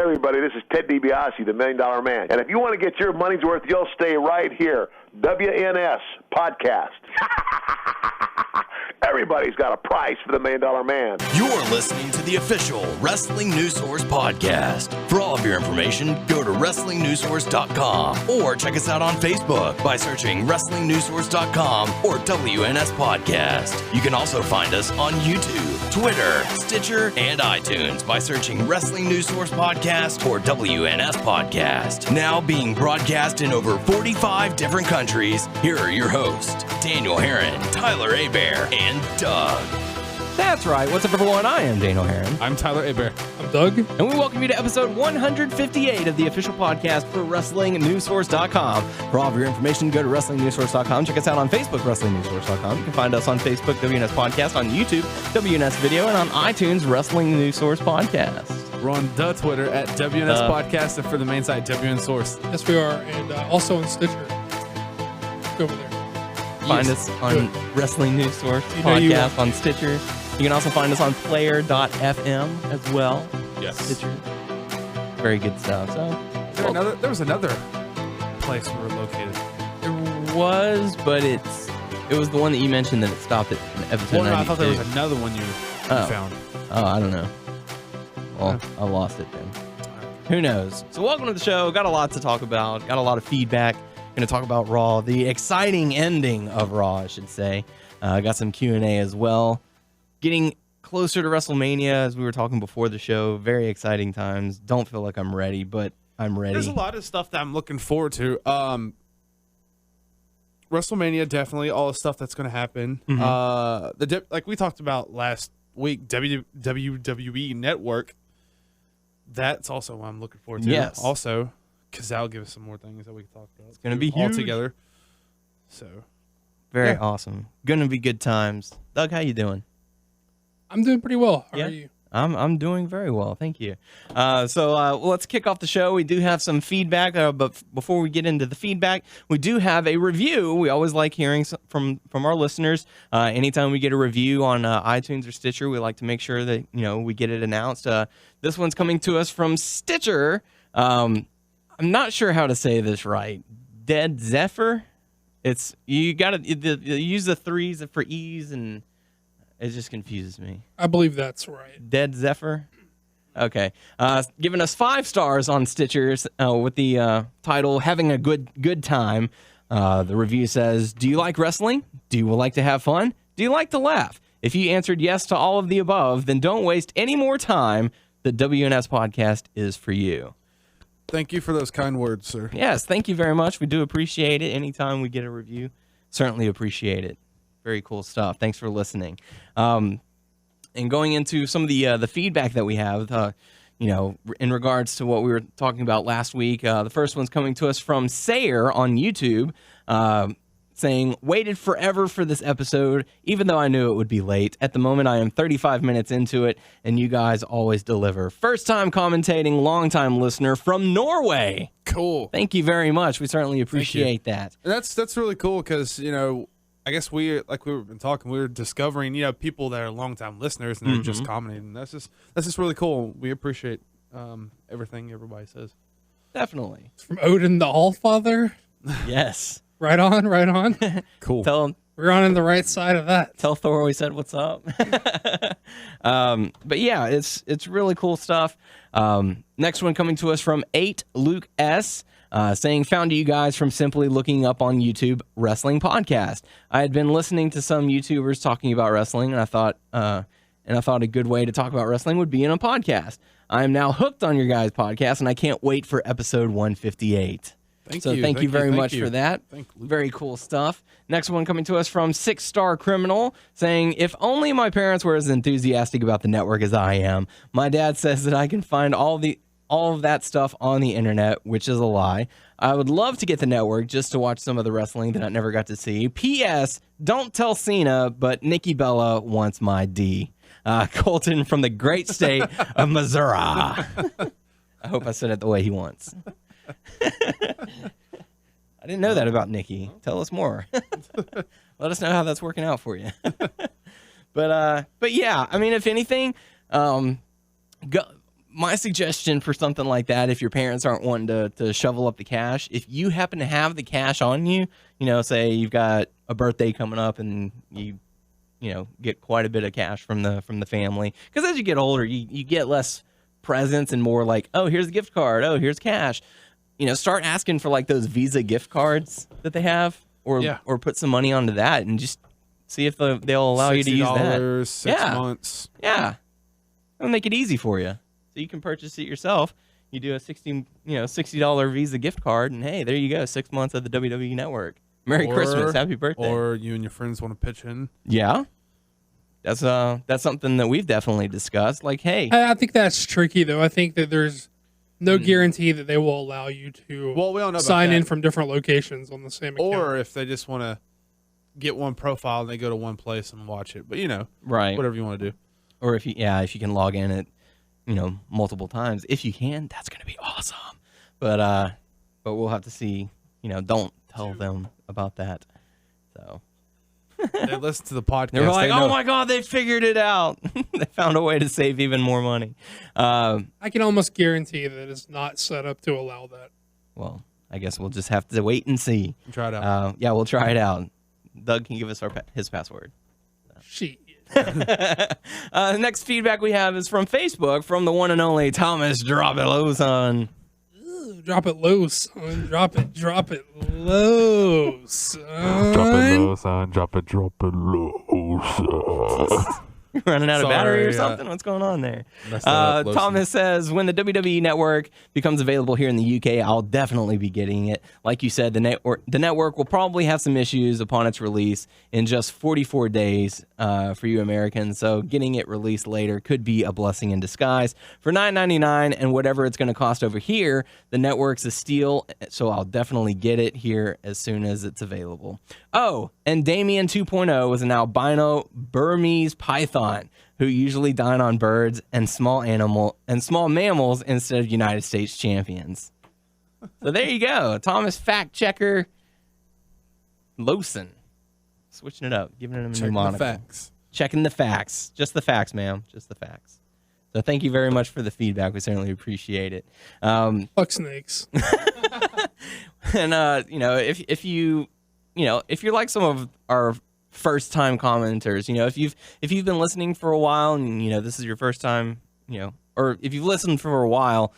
everybody, this is Ted DiBiase, the $1 Million Man. And if you want to get your money's worth, you'll stay right here. WNS Podcast. Everybody's got a price for the $1 Million Man. You're listening to the official Wrestling News Source podcast. For all of your information, go to WrestlingNewsSource.com or check us out on Facebook by searching WrestlingNewsSource.com or WNS Podcast. You can also find us on YouTube, Twitter, Stitcher, and iTunes by searching Wrestling News Source Podcast or WNS Podcast. Now being broadcast in over 45 different countries, here are your hosts, Daniel Herron, Tyler Abear, and Doug. That's right. What's up, everyone? I am Daniel Herron. I'm Tyler Abear. I'm Doug. And we welcome you to episode 158 of the official podcast for WrestlingNewsSource.com. For all of your information, go to WrestlingNewsSource.com. Check us out on Facebook, WrestlingNewsSource.com. You can find us on Facebook, WNS Podcast, on YouTube, WNS Video, and on iTunes, Wrestling News Source Podcast. We're on the Twitter at WNS Podcast, and for the main site, WN Source. Yes, we are. And also on Stitcher. Go over there. Find us on Wrestling News Source Podcast on Stitcher. You can also find us on Player.fm as well. Yes. Stitcher. Very good stuff. So There was another place we were located. There was, but it was the one that you mentioned that it stopped at episode 92. I thought there was another one you found. Oh, I don't know. Well, I lost it then. Who knows? So welcome to the show. Got a lot to talk about. Got a lot of feedback. Going to talk about Raw, the exciting ending of Raw, I should say. Got some Q&A as well. Getting closer to WrestleMania, as we were talking before the show. Very exciting times. Don't feel like I'm ready, but I'm ready. There's a lot of stuff that I'm looking forward to. WrestleMania, definitely. All the stuff that's going to happen. Mm-hmm. Like we talked about last week, WWE Network. That's also what I'm looking forward to. Yes. Also, because that'll give us some more things that we can talk about. It's going to be all huge. together. So, very awesome. Going to be good times. Doug, how you doing? I'm doing pretty well. How are you? I'm doing very well, thank you. So let's kick off the show. We do have some feedback, but before we get into the feedback, we do have a review. We always like hearing from our listeners. Anytime we get a review on iTunes or Stitcher, we like to make sure that we get it announced. This one's coming to us from Stitcher. I'm not sure how to say this right. Dead Zephyr. You got to use the threes for E's and. It just confuses me. I believe that's right. Dead Zephyr? Okay. Giving us 5 stars on Stitchers with the title, Having a Good Time. The review says, do you like wrestling? Do you like to have fun? Do you like to laugh? If you answered yes to all of the above, then don't waste any more time. The WNS Podcast is for you. thank you for those kind words, sir. Yes, thank you very much. We do appreciate it. Anytime we get a review, certainly appreciate it. Very cool stuff. Thanks for listening. And going into some of the feedback that we have, in regards to what we were talking about last week, the first one's coming to us from Sayer on YouTube, saying, waited forever for this episode, even though I knew it would be late. At the moment, I am 35 minutes into it, and you guys always deliver. First time commentating, long time listener from Norway. Cool. Thank you very much. We certainly appreciate that. And that's really cool because, I guess we've been talking, we're discovering, people that are longtime listeners and they're just commenting. That's just really cool. We appreciate everything everybody says. Definitely. It's from Odin the Allfather. Yes. Right on, right on. Cool. We're on the right side of that. Tell Thor we said what's up. But yeah, it's really cool stuff. Next one coming to us from 8 Luke S. Saying, found you guys from simply looking up on YouTube wrestling podcast. I had been listening to some YouTubers talking about wrestling, and I thought a good way to talk about wrestling would be in a podcast. I am now hooked on your guys' podcast, and I can't wait for episode 158. Thank you very much for that. Very cool stuff. Next one coming to us from 6-Star Criminal, saying, if only my parents were as enthusiastic about the network as I am. My dad says that I can find all of that stuff on the internet, which is a lie. I would love to get the network just to watch some of the wrestling that I never got to see. P.S. Don't tell Cena, but Nikki Bella wants my D. Colton from the great state of Missouri. I hope I said it the way he wants. I didn't know that about Nikki. Tell us more. Let us know how that's working out for you. But yeah, I mean, if anything, my suggestion for something like that, if your parents aren't wanting to shovel up the cash, if you happen to have the cash on you, say you've got a birthday coming up and you get quite a bit of cash from the family. Because as you get older, you get less presents and more like, oh, here's a gift card. Oh, here's cash. Start asking for like those Visa gift cards that they have, or put some money onto that and just see if they'll allow you to use that. $60, 6 months. Yeah. It'll make it easy for you. So you can purchase it yourself. You do a $60 Visa gift card, and hey, there you go, 6 months of the WWE Network. Merry Christmas, happy birthday. Or you and your friends want to pitch in. Yeah. That's something that we've definitely discussed. Like, hey. I think that's tricky, though. I think that there's no guarantee that they will allow you to we don't know sign about in that. from different locations on the same account. Or if they just want to get one profile and they go to one place and watch it. But, right. Whatever you want to do. Or if you can log in at, multiple times. If you can, that's going to be awesome. But we'll have to see. Don't tell them about that. So They listen to the podcast. They're like, oh my God, they figured it out. They found a way to save even more money. I can almost guarantee that it's not set up to allow that. Well, I guess we'll just have to wait and see. Try it out. Yeah, we'll try it out. Doug can give us his password. Shit. Next feedback we have is from Facebook, from the one and only Thomas Drop It Low Son. Drop it low, son. Drop it low, son. Drop it low, son. Drop it low, son. Running out of battery or Sorry, something? What's going on there? Messed that up, Lotion. Thomas says, when the WWE Network becomes available here in the UK, I'll definitely be getting it. Like you said, the network will probably have some issues upon its release in just 44 days for you Americans. So getting it released later could be a blessing in disguise. For $9.99 and whatever it's going to cost over here, the network's a steal. So I'll definitely get it here as soon as it's available. Oh, and Damien 2.0 is an albino Burmese python who usually dine on birds and small mammals instead of United States champions. So there you go. Thomas Fact Checker Lowson. Switching it up, giving him a new moniker. Facts. Checking the facts. Just the facts, ma'am. Just the facts. So thank you very much for the feedback. We certainly appreciate it. Fuck snakes. And if you're like some of our first time commenters, if you've been listening for a while and this is your first time, or if you've listened for a while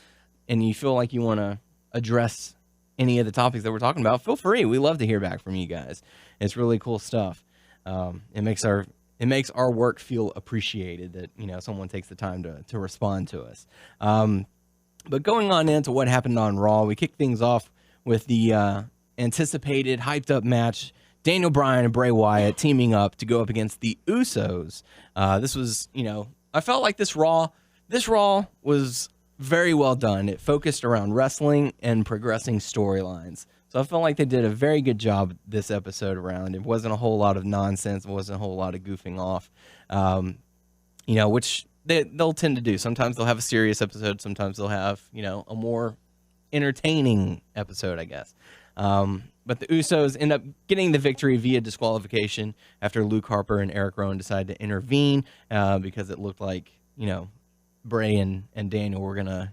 and you feel like you want to address any of the topics that we're talking about, feel free. We love to hear back from you guys. It's really cool stuff. It makes our work feel appreciated that someone takes the time to respond to us. But going on into what happened on Raw, we kicked things off with the anticipated, hyped up match. Daniel Bryan and Bray Wyatt teaming up to go up against the Usos. This was, I felt like this Raw was very well done. It focused around wrestling and progressing storylines. So I felt like they did a very good job this episode around. It wasn't a whole lot of nonsense. It wasn't a whole lot of goofing off, which they'll tend to do. Sometimes they'll have a serious episode. Sometimes they'll have, a more entertaining episode, I guess. But the Usos end up getting the victory via disqualification after Luke Harper and Eric Rowan decided to intervene because it looked like, Bray and Daniel were going to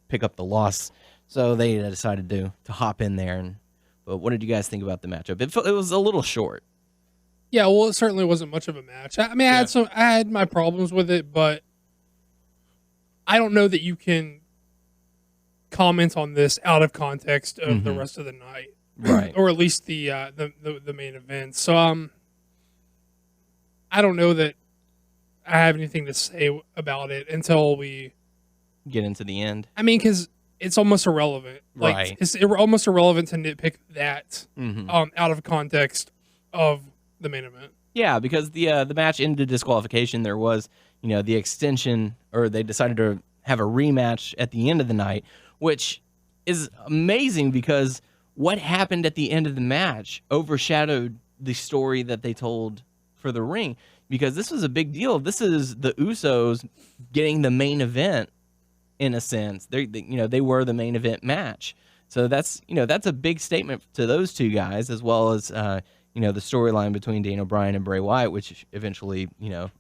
pick up the loss. So they decided to hop in there. But what did you guys think about the matchup? It was a little short. Yeah, well, it certainly wasn't much of a match. I mean, I had my problems with it, but I don't know that you can comment on this out of context of the rest of the night. Right. Or at least the main event. So I don't know that I have anything to say about it until we get into the end. I mean, because it's almost irrelevant. Like, right. It's almost irrelevant to nitpick that out of context of the main event. Yeah, because the match ended disqualification. There was, the extension, or they decided to have a rematch at the end of the night, which is amazing because what happened at the end of the match overshadowed the story that they told for the ring, because this was a big deal. This is the Usos getting the main event in a sense. They were the main event match. So that's a big statement to those two guys, as well as, the storyline between Daniel Bryan and Bray Wyatt, which eventually,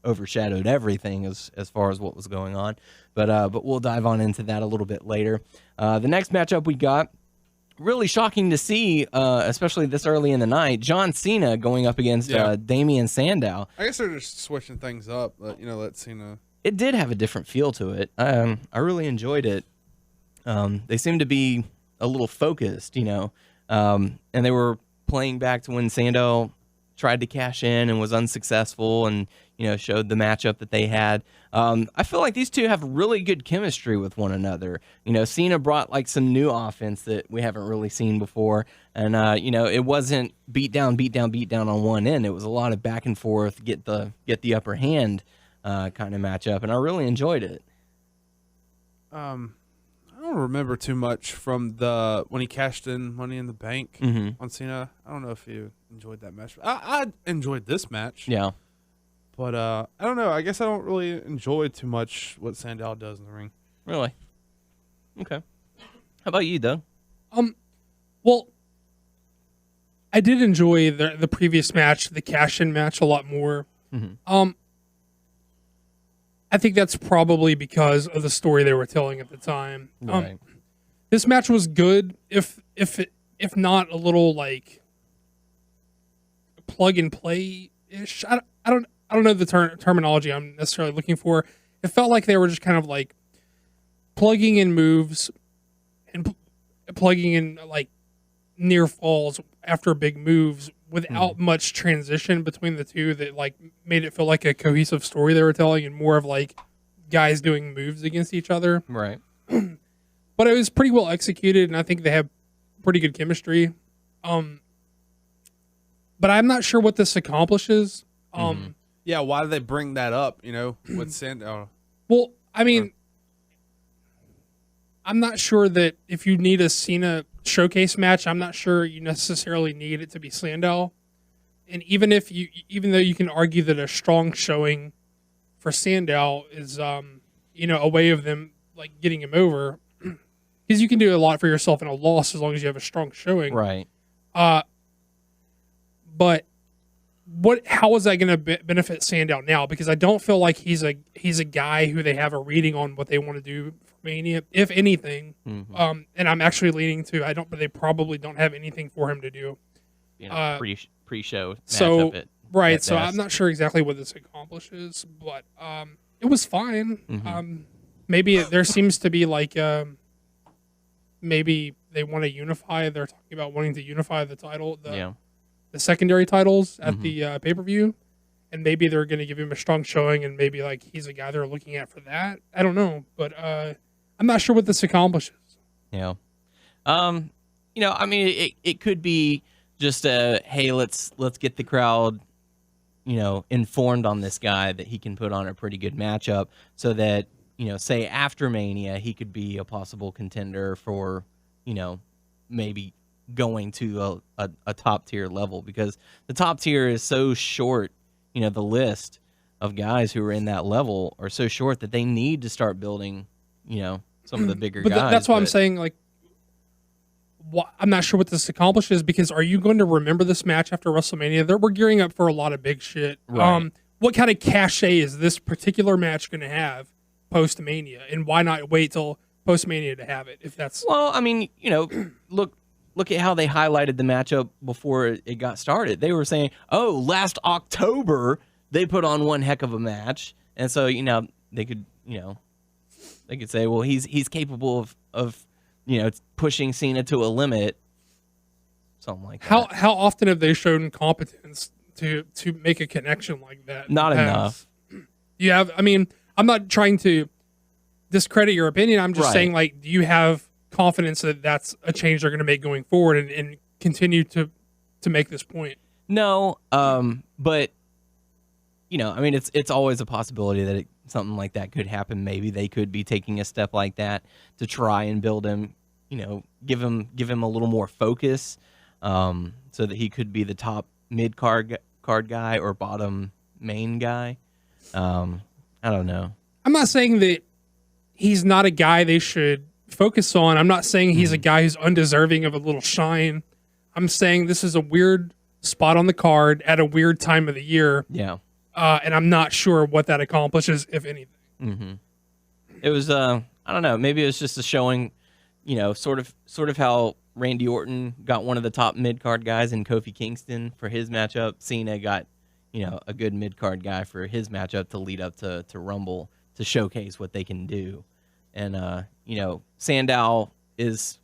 overshadowed everything as far as what was going on. But we'll dive on into that a little bit later. The next matchup we got, really shocking to see, especially this early in the night, John Cena going up against Damian Sandow. I guess they're just switching things up, but, let Cena... It did have a different feel to it. I really enjoyed it. They seemed to be a little focused, and they were playing back to when Sandow tried to cash in and was unsuccessful and, showed the matchup that they had. I feel like these two have really good chemistry with one another. Cena brought like some new offense that we haven't really seen before. And, it wasn't beat down on one end. It was a lot of back and forth, get the upper hand kind of matchup. And I really enjoyed it. I don't remember too much from when he cashed in Money in the Bank on Cena. I don't know if you enjoyed that match. I enjoyed this match. Yeah. But I don't know. I guess I don't really enjoy too much what Sandow does in the ring. Really? Okay. How about you, Doug? Well, I did enjoy the previous match, the cash-in match, a lot more. I think that's probably because of the story they were telling at the time. Right. This match was good, if not a little like plug and play ish. I don't know the terminology I'm necessarily looking for. It felt like they were just kind of like plugging in moves and plugging in like near falls after big moves without much transition between the two that like made it feel like a cohesive story they were telling and more of like guys doing moves against each other. Right. But it was pretty well executed and I think they have pretty good chemistry. But I'm not sure what this accomplishes. Yeah, why did they bring that up, with Sandow? Well, I mean, I'm not sure that if you need a Cena showcase match, I'm not sure you necessarily need it to be Sandow. And even though you can argue that a strong showing for Sandow is, a way of them like getting him over, because you can do a lot for yourself in a loss as long as you have a strong showing. Right. But how is that going to benefit Sandow now? Because I don't feel like he's a guy who they have a reading on what they want to do for Mania, if anything. And I'm actually leaning to they probably don't have anything for him to do. Pre-show. So at so best. I'm not sure exactly what this accomplishes, but it was fine. Maybe there seems to be like maybe they want to unify. They're talking about wanting to unify the title. The secondary titles at the pay-per-view, and maybe they're going to give him a strong showing, and maybe like he's a guy they're looking at for that. I don't know, but I'm not sure what this accomplishes. Yeah. I mean, it could be just hey, let's get the crowd, informed on this guy that he can put on a pretty good matchup, so that say after Mania he could be a possible contender for, maybe going to a top tier level, because the top tier is so short. The list of guys who are in that level are so short that they need to start building, some of the bigger guys. That's why I'm saying, like, I'm not sure what this accomplishes, because are you going to remember this match after WrestleMania? We're gearing up for a lot of big shit. Right. What kind of cachet is this particular match going to have post-Mania? And why not wait till post-Mania to have it, if that's... Well, I mean, look at how they highlighted the matchup before it got started. They were saying, last October they put on one heck of a match. And so, they could say, well, he's capable of pushing Cena to a limit. Something like that. How often have they shown competence to make a connection like that? Not enough. You have, I mean, I'm not trying to discredit your opinion. I'm just saying, like, do you have confidence that that's a change they're going to make going forward and continue to make this point? No, but I mean, it's always a possibility that something like that could happen. Maybe they could be taking a step like that to try and build him, give him a little more focus, so that he could be the top mid card guy or bottom main guy. I don't know. I'm not saying that he's not a guy they should focus on. I'm not saying he's a guy who's undeserving of a little shine. I'm saying this is a weird spot on the card at a weird time of the year. Yeah. And I'm not sure what that accomplishes, if anything. Mm-hmm. It was, I don't know, maybe it was just a showing, sort of how Randy Orton got one of the top mid-card guys in Kofi Kingston for his matchup. Cena got, a good mid-card guy for his matchup to lead up to Rumble to showcase what they can do. And, Sandow is,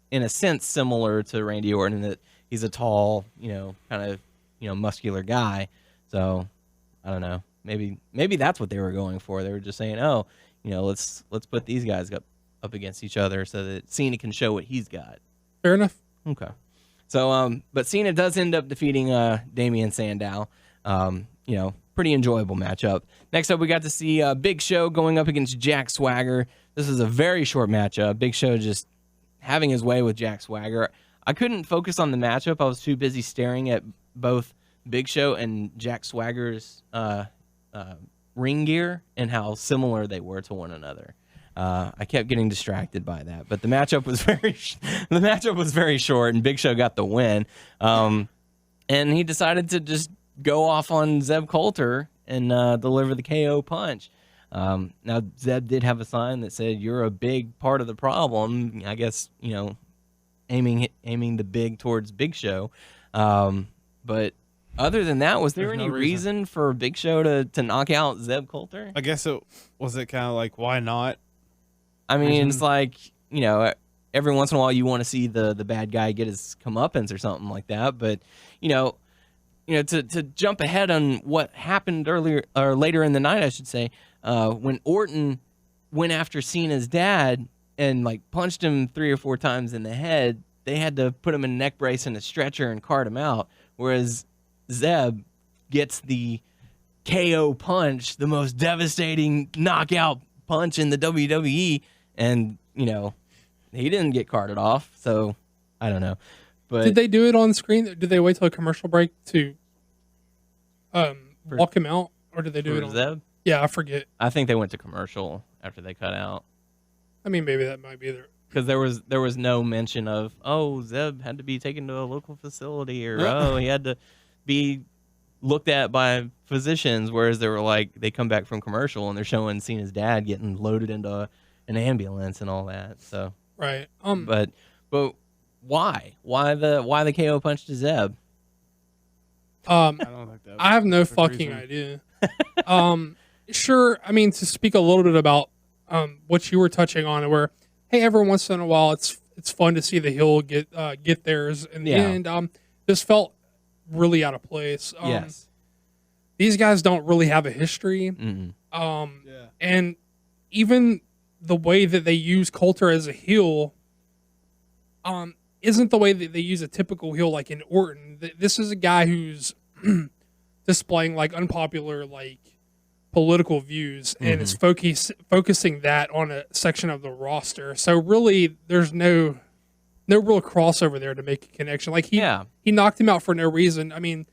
in a sense, similar to Randy Orton in that he's a tall, kind of, muscular guy. So, I don't know. Maybe that's what they were going for. They were just saying, let's put these guys up against each other so that Cena can show what he's got. Fair enough. Okay. So, but Cena does end up defeating Damian Sandow. Pretty enjoyable matchup. Next up, we got to see Big Show going up against Jack Swagger. This is a very short matchup. Big Show just having his way with Jack Swagger. I couldn't focus on the matchup. I was too busy staring at both Big Show and Jack Swagger's ring gear and how similar they were to one another. I kept getting distracted by that, but the matchup was very short, and Big Show got the win. And he decided to just go off on Zeb Coulter and deliver the KO punch. Now Zeb did have a sign that said, "You're a big part of the problem." I guess aiming the big towards Big Show. But other than that, was there any reason for Big Show to knock out Zeb Coulter? I guess it kind of like, why not? I mean, it's like, every once in a while you want to see the bad guy get his comeuppance or something like that. But, to jump ahead on what happened earlier or later in the night, I should say, when Orton went after Cena's dad and like punched him 3 or 4 times in the head, they had to put him in a neck brace and a stretcher and cart him out. Whereas Zeb gets the KO punch, the most devastating knockout punch in the WWE, and he didn't get carted off. So I don't know. But did they do it on screen? Did they wait till a commercial break to walk him out, or did they do it on Zeb? Yeah, I forget. I think they went to commercial after they cut out. I mean, maybe that might be there. Because there was no mention of, Zeb had to be taken to a local facility, or he had to be looked at by physicians, whereas they were like, they come back from commercial and they're showing Cena's dad getting loaded into an ambulance and all that. So right. But why the KO punch to Zeb? I don't think that. I have no fucking idea. Sure. I mean, to speak a little bit about what you were touching on, where hey, every once in a while it's fun to see the heel get theirs in the end. This felt really out of place. Yes. These guys don't really have a history. And even the way that they use Coulter as a heel isn't the way that they use a typical heel like in Orton. This is a guy who's displaying like unpopular like political views and is focusing that on a section of the roster. So really there's no real crossover there to make a connection. Like he knocked him out for no reason. I mean,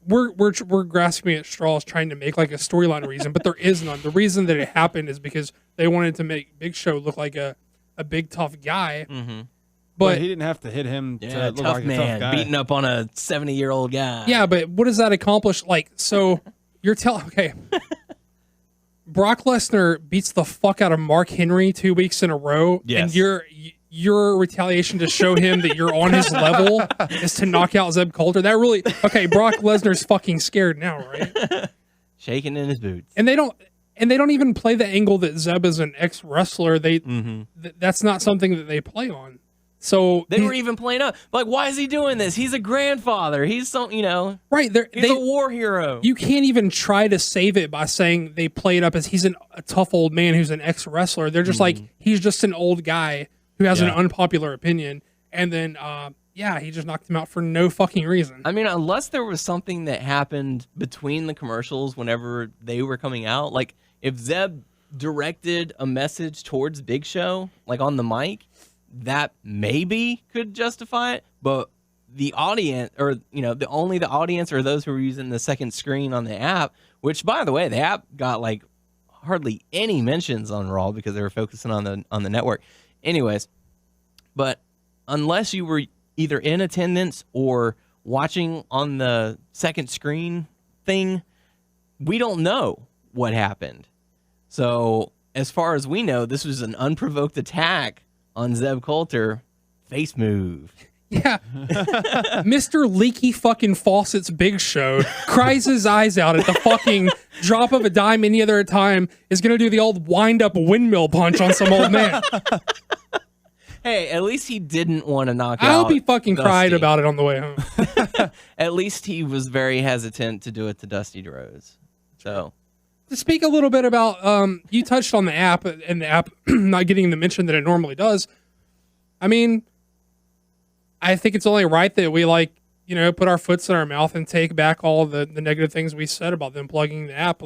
we're grasping at straws trying to make like a storyline reason, but there is none. The reason that it happened is because they wanted to make Big Show look like a big tough guy. But he didn't have to hit him to look like a tough guy. Beating up on a 70-year-old guy. Yeah, but what does that accomplish? Like, so you're okay. Brock Lesnar beats the fuck out of Mark Henry 2 weeks in a row, and your retaliation to show him that you're on his level is to knock out Zeb Coulter. That really Brock Lesnar's fucking scared now, right? Shaking in his boots. And they don't even play the angle that Zeb is an ex-wrestler. That's not something that they play on. So they were even playing up like, why is he doing this? He's a grandfather. He's right. He's a war hero. You can't even try to save it by saying they play it up as he's a tough old man who's an ex-wrestler. They're just like, he's just an old guy who has an unpopular opinion, and then he just knocked him out for no fucking reason. I mean, unless there was something that happened between the commercials whenever they were coming out, like if Zeb directed a message towards Big Show, like on the mic, that maybe could justify it, but the audience, or only the audience or those who were using the second screen on the app, which by the way, the app got like hardly any mentions on Raw because they were focusing on the network. Anyways, but unless you were either in attendance or watching on the second screen thing, we don't know what happened. So as far as we know, this was an unprovoked attack on Zeb Coulter. Face move. Yeah. Mr. Leaky fucking Faucet's Big Show cries his eyes out at the fucking drop of a dime any other time is going to do the old wind-up windmill punch on some old man. Hey, at least he didn't want to knock I out hope he fucking Dusty. cried about it on the way home. At least he was very hesitant to do it to Dusty Rhodes. So, To speak a little bit about, you touched on the app and the app not getting the mention that it normally does. I mean, I think it's only right that we put our foots in our mouth and take back all the negative things we said about them plugging the app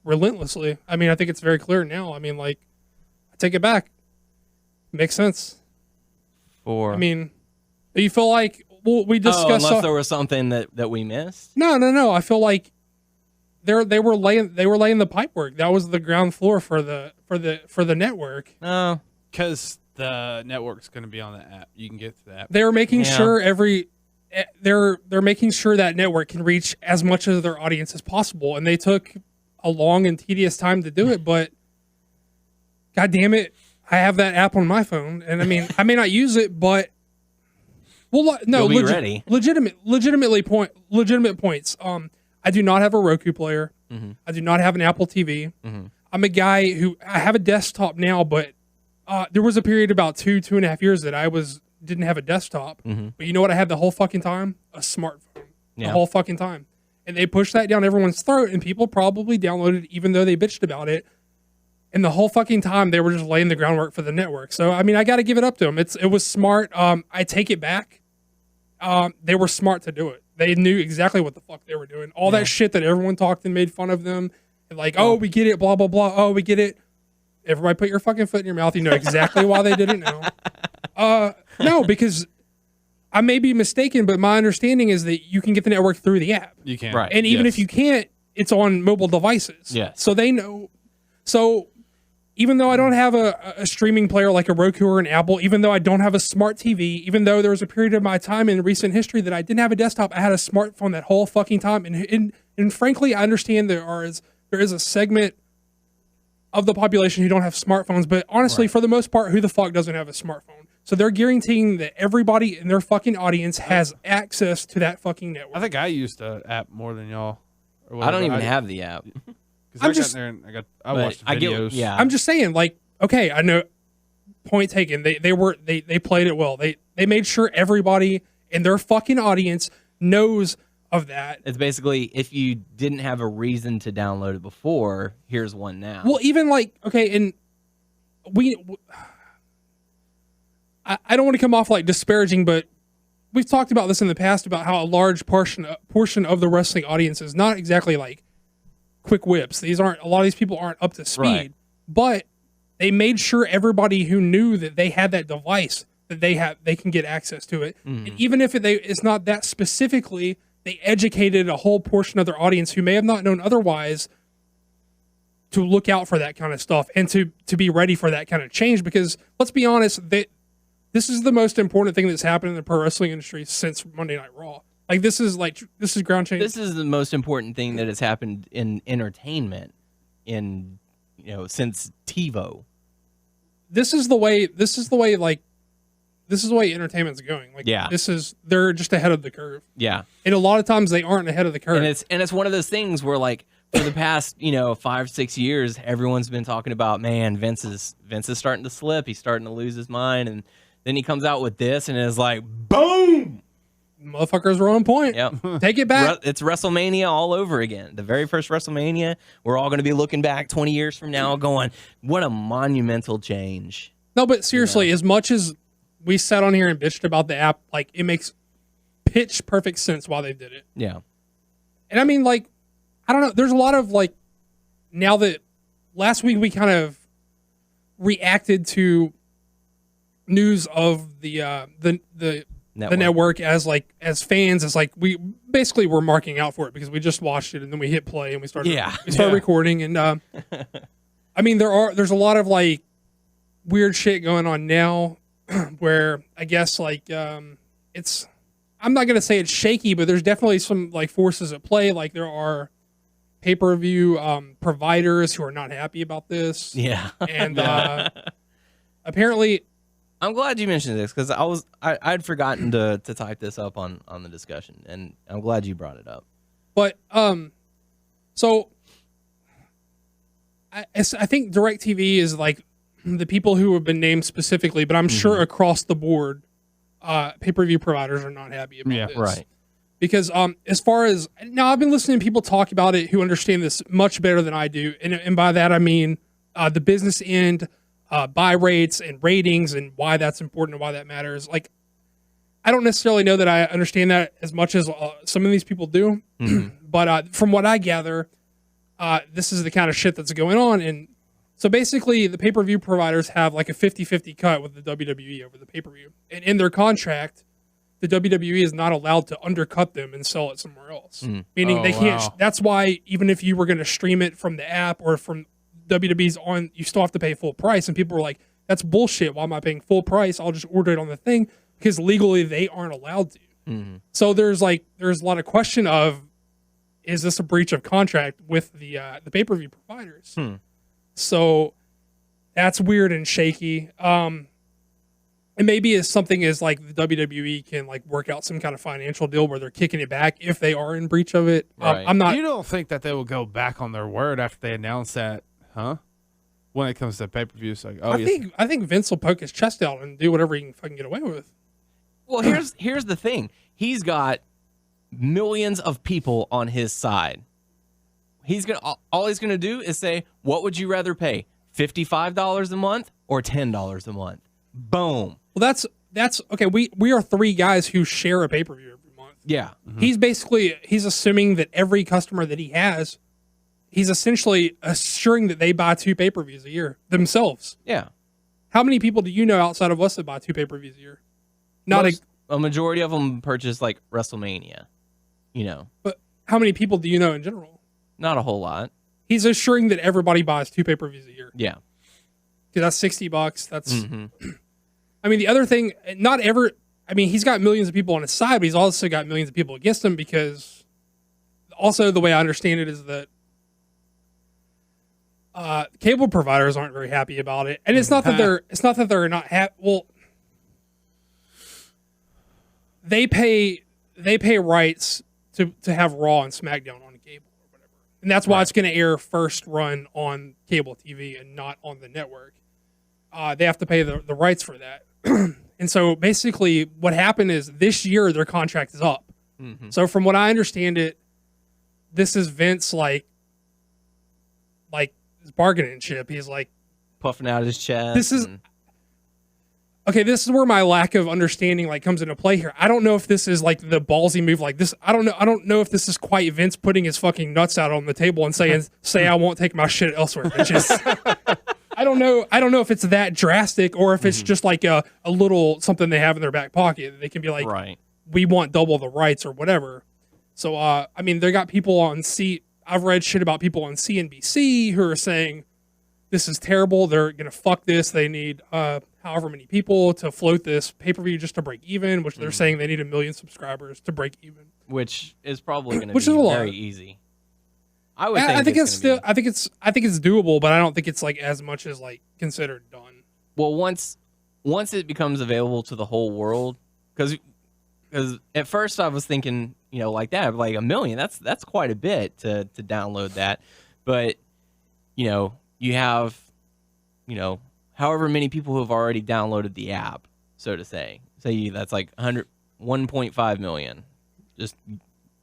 relentlessly. I mean, I think it's very clear now. I mean, I take it back. Makes sense. I mean, you feel like we discussed. Unless there was something that we missed. No. I feel like they were laying the pipework. That was the ground floor for the network. No, because the network's going to be on the app. You can get to the app. They were making sure they're making sure that network can reach as much of their audience as possible, and they took a long and tedious time to do it. But God damn it, I have that app on my phone, and I mean, I may not use it, but no, ready. Legitimate points. I do not have a Roku player. Mm-hmm. I do not have an Apple TV. Mm-hmm. I'm a guy who I have a desktop now, but there was a period about 2.5 years that I didn't have a desktop. Mm-hmm. But you know what I had the whole fucking time? A smartphone. Yeah. The whole fucking time. And they pushed that down everyone's throat, and people probably downloaded it even though they bitched about it. And the whole fucking time they were just laying the groundwork for the network. So I mean, I got to give it up to them. It was smart. I take it back. They were smart to do it. They knew exactly what the fuck they were doing. All that shit that everyone talked and made fun of them. And oh, we get it, blah, blah, blah. Oh, we get it. Everybody put your fucking foot in your mouth. You know exactly why they did it now. No, because I may be mistaken, but my understanding is that you can get the network through the app. You can. Right. And even if you can't, it's on mobile devices. Yeah. So they know. So even though I don't have a streaming player like a Roku or an Apple, even though I don't have a smart TV, even though there was a period of my time in recent history that I didn't have a desktop, I had a smartphone that whole fucking time. And frankly, I understand there is a segment of the population who don't have smartphones, but honestly, for the most part, who the fuck doesn't have a smartphone? So they're guaranteeing that everybody in their fucking audience has access to that fucking network. I think I used the app more than y'all. Or I don't even have the app. I watched the videos. I'm just saying, okay, I know. Point taken. They played it well. They made sure everybody in their fucking audience knows of that. It's basically, if you didn't have a reason to download it before, here's one now. Well, even okay, and I don't want to come off disparaging, but we've talked about this in the past about how a large portion of the wrestling audience is not exactly quick whips. A lot of these people aren't up to speed, Right. But they made sure everybody who knew that they had that device that they can get access to it. Mm-hmm. And even if it's not that specifically, they educated a whole portion of their audience who may have not known otherwise to look out for that kind of stuff and to be ready for that kind of change. Because let's be honest, this is the most important thing that's happened in the pro wrestling industry since Monday Night Raw. This is ground change. This is the most important thing that has happened in entertainment since TiVo. This is the way entertainment's going. Yeah. They're just ahead of the curve. Yeah. And a lot of times they aren't ahead of the curve. And it's one of those things where for the past 5-6 years, everyone's been talking about, man, Vince is starting to slip. He's starting to lose his mind, and then he comes out with this, and it's boom. Motherfuckers were on point. Yep. Take it back. It's WrestleMania all over again. The very first WrestleMania. We're all going to be looking back 20 years from now going, what a monumental change. No, but seriously, as much as we sat on here and bitched about the app, it makes pitch perfect sense why they did it. Yeah. And I mean, I don't know. There's a lot of now that last week we kind of reacted to news of the network as fans, as we basically were marking out for it because we just watched it and then we hit play and we started recording. And I mean, there's a lot of weird shit going on now where I guess it's, I'm not going to say it's shaky, but there's definitely some like forces at play. Like there are pay-per-view providers who are not happy about this. Yeah. And apparently, I'm glad you mentioned this because I'd forgotten to type this up on the discussion, and I'm glad you brought it up. but so I think DirecTV is like the people who have been named specifically, but I'm sure across the board, pay-per-view providers are not happy about this. Right. Because as far as now, I've been listening to people talk about it who understand this much better than I do, and by that I mean the business end, buy rates and ratings, and why that's important and why that matters. Like, I don't necessarily know that I understand that as much as some of these people do, but from what I gather, this is the kind of shit that's going on. And so basically, the pay-per-view providers have like a 50-50 cut with the WWE over the pay-per-view, and in their contract, the WWE is not allowed to undercut them and sell it somewhere else. Meaning they can't. Wow. That's why even if you were going to stream it from the app or from WWE's on, you still have to pay full price. And people were like, "That's bullshit. Why am I paying full price? I'll just order it on the thing," because legally they aren't allowed to. So there's a lot of question of, is this a breach of contract with the pay-per-view providers? So that's weird and shaky. And maybe it's something as like the WWE can like work out some kind of financial deal where they're kicking it back if they are in breach of it. Right. I'm not. You don't think that they will go back on their word after they announce that, huh? When it comes to pay-per-views, like, I think Vince will poke his chest out and do whatever he can fucking get away with. Well, here's the thing. He's got millions of people on his side. All he's gonna do is say, "What would you rather pay? $55 a month or $10 a month?" Boom. Well, that's okay. We are three guys who share a pay-per-view every month. Yeah. He's assuming that every customer that he has, he's essentially assuring that they buy 2 pay-per-views a year themselves. Yeah. How many people do you know outside of us that buy 2 pay-per-views a year? A majority of them purchase like WrestleMania. But how many people do you know in general? Not a whole lot. He's assuring that everybody buys 2 pay-per-views a year. Yeah. Dude, that's $60. That's. I mean, the other thing, he's got millions of people on his side, but he's also got millions of people against him because also the way I understand it is that cable providers aren't very happy about it. And it's not that they're not happy. Well, they pay rights to have Raw and SmackDown on cable or whatever. And that's why it's going to air first run on cable TV and not on the network. They have to pay the rights for that. And so basically what happened is this year their contract is up. So from what I understand it, this is Vince like his bargaining chip. He's like puffing out his chest. This is where my lack of understanding like comes into play here. I don't know if this is like the ballsy move like this. I don't know if this is quite Vince putting his fucking nuts out on the table and say I won't take my shit elsewhere, bitches. I don't know if it's that drastic or if it's just like a little something they have in their back pocket. They can be like, right, we want double the rights or whatever. So, they got people on I've read shit about people on CNBC who are saying this is terrible. They're going to fuck this. They need however many people to float this pay-per-view just to break even, which they're saying they need 1 million subscribers to break even. Which is probably going to be very easy. I think it's doable, but I don't think it's like as much as like considered done. Well, once it becomes available to the whole world, because at first I was thinking, like that, like 1 million, that's quite a bit to download that. But you have however many people who have already downloaded the app, so to say. Say that's like 1.5 million. Just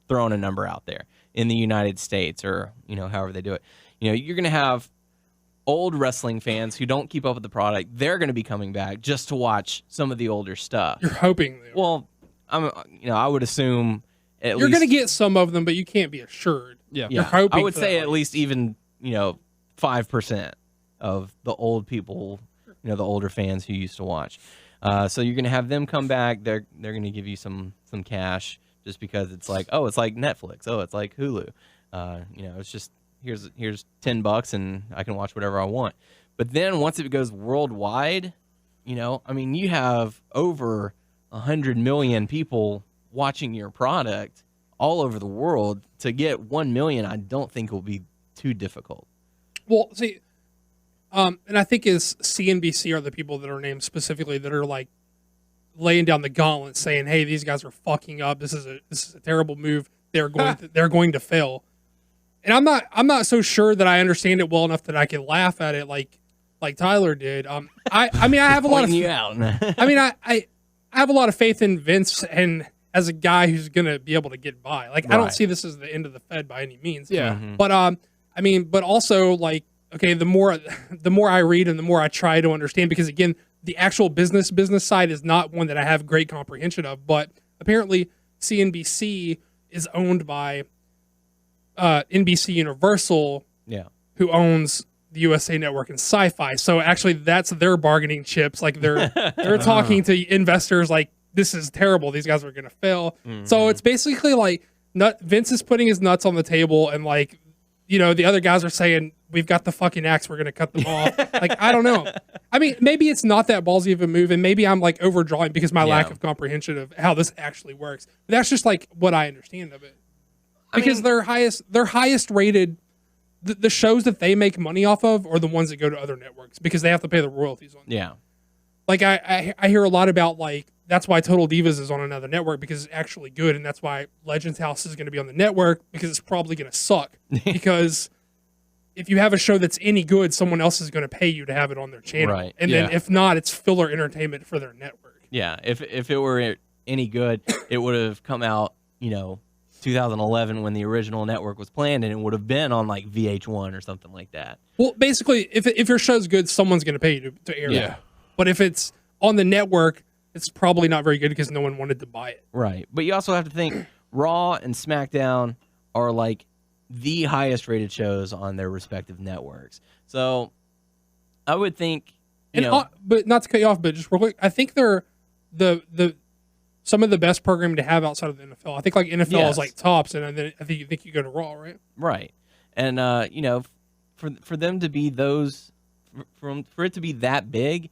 throwing a number out there in the United States, or however they do it. You're going to have old wrestling fans who don't keep up with the product. They're going to be coming back just to watch some of the older stuff. You're hoping they are. Well, I would assume you're going to get some of them, but you can't be assured. Yeah. You're hoping. I would say at least even 5% of the old people, the older fans who used to watch. So you're going to have them come back. They're going to give you some cash. Just because it's like, oh, it's like Netflix. Oh, it's like Hulu. It's just here's $10 and I can watch whatever I want. But then once it goes worldwide, you have over 100 million people watching your product all over the world, to get 1 million, I don't think will be too difficult. Well, see, and I think is CNBC are the people that are named specifically that are like laying down the gauntlet, saying, "Hey, these guys are fucking up. This is a terrible move. They're going to fail." And I'm not so sure that I understand it well enough that I can laugh at it like Tyler did. I mean, I have a lot of you out. I mean, I have a lot of faith in Vince and as a guy who's going to be able to get by. Like, I don't see this as the end of the Fed by any means. Yeah. Mm-hmm. But I mean, but also like, okay, the more I read and the more I try to understand, because again, the actual business side is not one that I have great comprehension of. But apparently, CNBC is owned by NBC Universal, who owns the USA Network and Sci-Fi. So actually, that's their bargaining chips. Like they're talking to investors like, this is terrible. These guys are going to fail. Mm-hmm. So it's basically like Vince is putting his nuts on the table, and like, you know, the other guys are saying, we've got the fucking axe, we're going to cut them off. Like, I don't know. I mean, maybe it's not that ballsy of a move, and maybe I'm like overdrawing because my lack of comprehension of how this actually works. But that's just like what I understand of it. Because their highest rated, the shows that they make money off of are the ones that go to other networks because they have to pay the royalties on them. Yeah. Like I hear a lot about like, that's why Total Divas is on another network because it's actually good, and that's why Legends House is going to be on the network because it's probably going to suck. Because if you have a show that's any good, someone else is going to pay you to have it on their channel. Right. And then if not, it's filler entertainment for their network. Yeah. If it were any good, it would have come out, 2011 when the original network was planned, and it would have been on like VH1 or something like that. Well, basically, if your show's good, someone's going to pay you to air it. But if it's on the network, it's probably not very good because no one wanted to buy it. Right. But you also have to think Raw and SmackDown are like the highest rated shows on their respective networks. So I would think, but not to cut you off, but just real quick, I think they're the some of the best programming to have outside of the NFL. I think like NFL is like tops, and then I think you go to Raw, right? Right. And for them to be for it to be that big,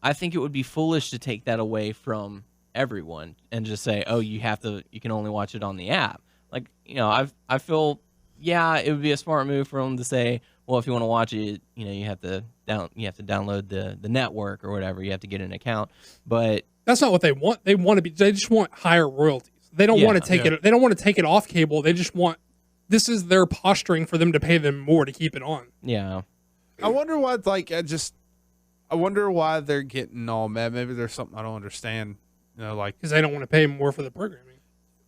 I think it would be foolish to take that away from everyone and just say, "Oh, you can only watch it on the app." Like, I feel, it would be a smart move for them to say, "Well, if you want to watch it, you have to download the network or whatever. You have to get an account." But that's not what they want. They just want higher royalties. They don't want to take it. They don't want to take it off cable. They just want. This is their posturing for them to pay them more to keep it on. Yeah. I wonder what I wonder why they're getting all mad. Maybe there's something I don't understand. Because they don't want to pay more for the programming.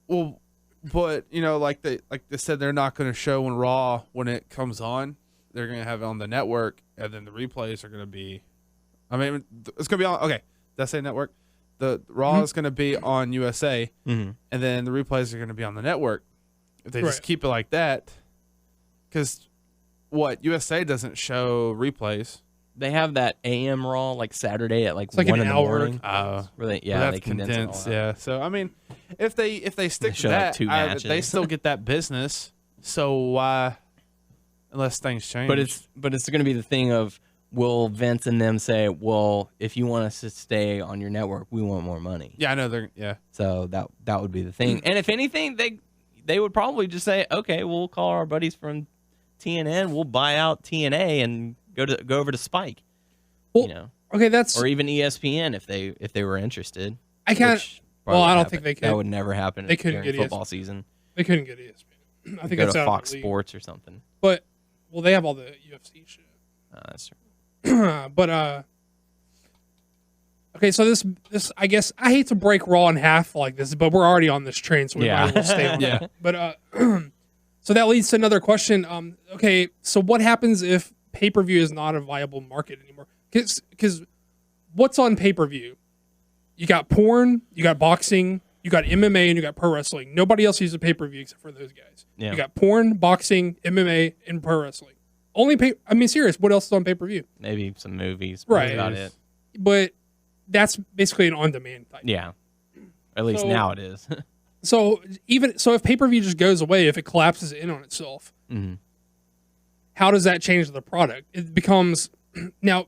Well, but like they said, they're not going to show when Raw when it comes on. They're going to have it on the network, and then the replays are going to be. I mean, it's going to be on. Okay, did I say network? The Raw is going to be on USA, and then the replays are going to be on the network. If they just keep it like that, because USA doesn't show replays. They have that AM Raw like Saturday at like it's like 1 an in the hour. morning. Where they condense it all out. Yeah. So I mean, if they stick to like that, 2 matches. They still get that business. So why, unless things change? But it's going to be the thing of, will Vince and them say, "Well, if you want us to stay on your network, we want more money." Yeah, I know So that would be the thing. And if anything, they would probably just say, "Okay, we'll call our buddies from TNN. We'll buy out TNA and go over to Spike." Well, okay, or even ESPN if they were interested. I can't. Well, I don't think they could. That would never happen. They couldn't during get football season. They couldn't get ESPN. I think go that's to out Fox of the league. Sports or something. But they have all the UFC shit. That's true. But okay, so this I guess I hate to break Raw in half like this, but we're already on this train, so we might as well stay on it. But so that leads to another question. Okay, so what happens if pay-per-view is not a viable market anymore? Because what's on pay-per-view? You got porn, you got boxing, you got MMA, and you got pro wrestling. Nobody else uses pay-per-view except for those guys. Yeah. You got porn, boxing, MMA, and pro wrestling. I mean, serious. What else is on pay-per-view? Maybe some movies. Right. About it. But that's basically an on-demand type. Yeah. At least now it is. So if pay-per-view just goes away, if it collapses in on itself, how does that change the product? It becomes now.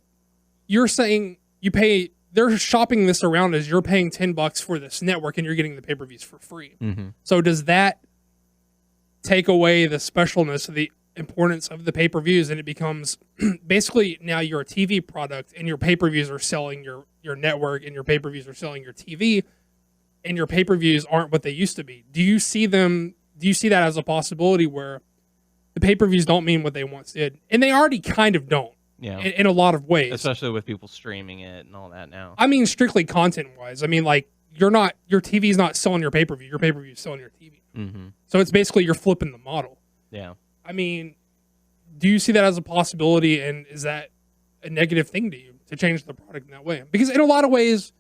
You're saying you pay they're shopping this around as you're paying $10 for this network and you're getting the pay-per-views for free. Mm-hmm. So does that take away the specialness of the importance of the pay-per-views, and it becomes basically now you're a TV product and your pay-per-views are selling your network and your pay-per-views are selling your TV, and your pay-per-views aren't what they used to be? Do you see that as a possibility where the pay-per-views don't mean what they once did? And they already kind of don't. Yeah. In a lot of ways. Especially with people streaming it and all that now. I mean, strictly content-wise. I mean, like, your TV's not selling your pay-per-view. Your pay-per-view is selling your TV. Mm-hmm. So it's basically you're flipping the model. Yeah. I mean, do you see that as a possibility, and is that a negative thing to you to change the product in that way? Because in a lot of ways,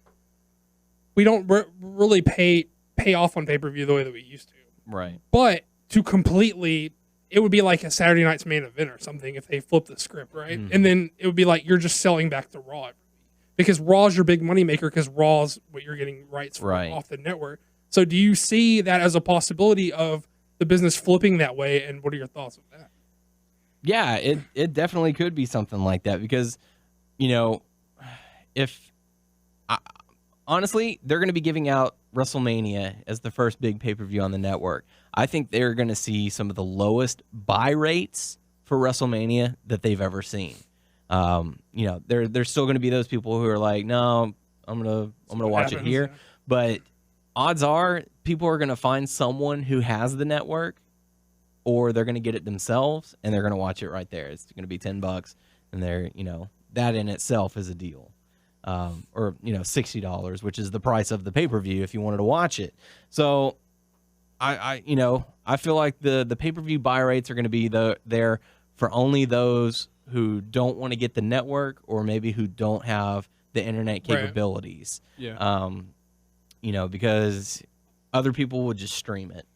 we don't really pay off on pay-per-view the way that we used to. Right. But to completely, it would be like a Saturday Night's Main Event or something if they flipped the script, right? Mm-hmm. And then it would be like you're just selling back to Raw. Because Raw's your big moneymaker, because Raw's what you're getting rights for off the network. So do you see that as a possibility of the business flipping that way, and what are your thoughts on that? Yeah, it definitely could be something like that because, honestly, they're going to be giving out WrestleMania as the first big pay-per-view on the network. I think they're going to see some of the lowest buy rates for WrestleMania that they've ever seen. There's still going to be those people who are like, no, I'm gonna watch it here. Yeah. But odds are people are going to find someone who has the network, or they're going to get it themselves and they're going to watch it right there. It's going to be $10, and they're that in itself is a deal. Or $60, which is the price of the pay-per-view if you wanted to watch it. So I feel like the pay-per-view buy rates are going to be there for only those who don't want to get the network, or maybe who don't have the internet capabilities. Right. Yeah. Because other people would just stream it.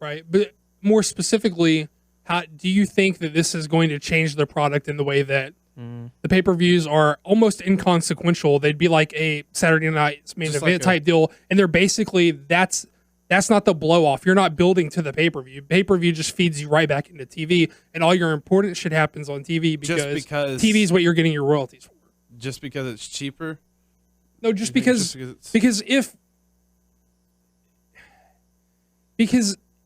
Right. But more specifically, how do you think that this is going to change the product in the way that the pay-per-views are almost inconsequential? They'd be like a Saturday Night's Main Event type deal, and they're basically that's not the blow-off. You're not building to the pay-per-view. Pay-per-view just feeds you right back into TV, and all your important shit happens on TV because TV is what you're getting your royalties for. Just because it's cheaper? No, because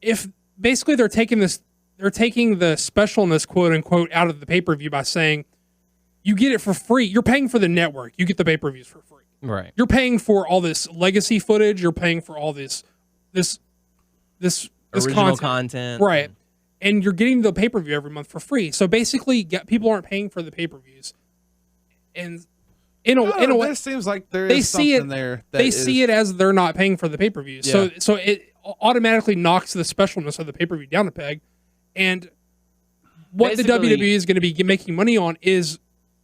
if basically they're taking the specialness, quote unquote, out of the pay-per-view by saying you get it for free. You're paying for the network. You get the pay-per-views for free. Right. You're paying for all this legacy footage. You're paying for all this original content. Right. And you're getting the pay-per-view every month for free. So basically, people aren't paying for the pay-per-views. And in a way, it seems like they see it as they're not paying for the pay-per-views. Yeah. So it automatically knocks the specialness of the pay-per-view down a peg. And what the WWE is going to be making money on is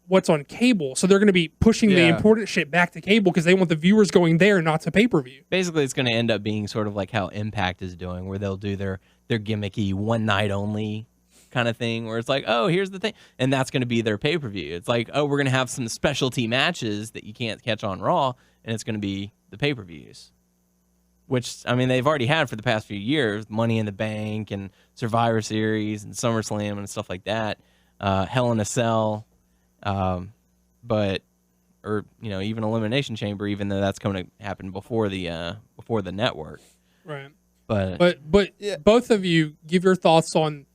what's on cable. So they're going to be pushing the important shit back to cable because they want the viewers going there, not to pay-per-view. Basically, it's going to end up being sort of like how Impact is doing, where they'll do their gimmicky one night only kind of thing, where it's like, oh, here's the thing, and that's going to be their pay-per-view. It's like, oh, we're going to have some specialty matches that you can't catch on Raw, and it's going to be the pay-per-views. Which, I mean, they've already had for the past few years, Money in the Bank and Survivor Series and SummerSlam and stuff like that, Hell in a Cell, even Elimination Chamber, even though that's going to happen before the network. Right. But both of you give your thoughts on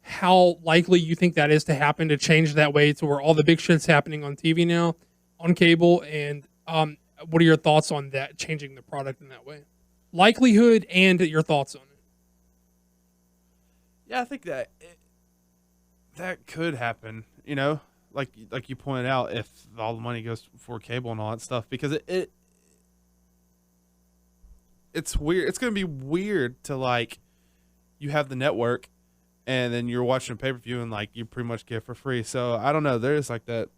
how likely you think that is to happen, to change that way to where all the big shit's happening on TV now, on cable, and what are your thoughts on that, changing the product in that way? Likelihood and your thoughts on it. Yeah, I think that could happen, like you pointed out, if all the money goes for cable and all that stuff, because it's weird. It's going to be weird to, like, you have the network and then you're watching a pay-per-view and, like, you pretty much get it for free. So I don't know. There's like that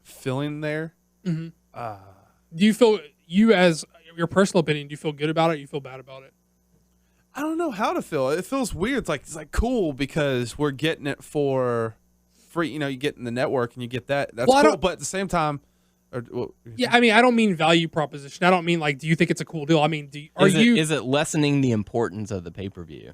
feeling there. Mm-hmm. Do you feel, as your personal opinion, do you feel good about it? Or you feel bad about it? I don't know how to feel. It feels weird. It's like cool because we're getting it for free. You get in the network and you get that. That's cool. But at the same time, I don't mean value proposition. I don't mean, like, do you think it's a cool deal? I mean, is it lessening the importance of the pay-per-view?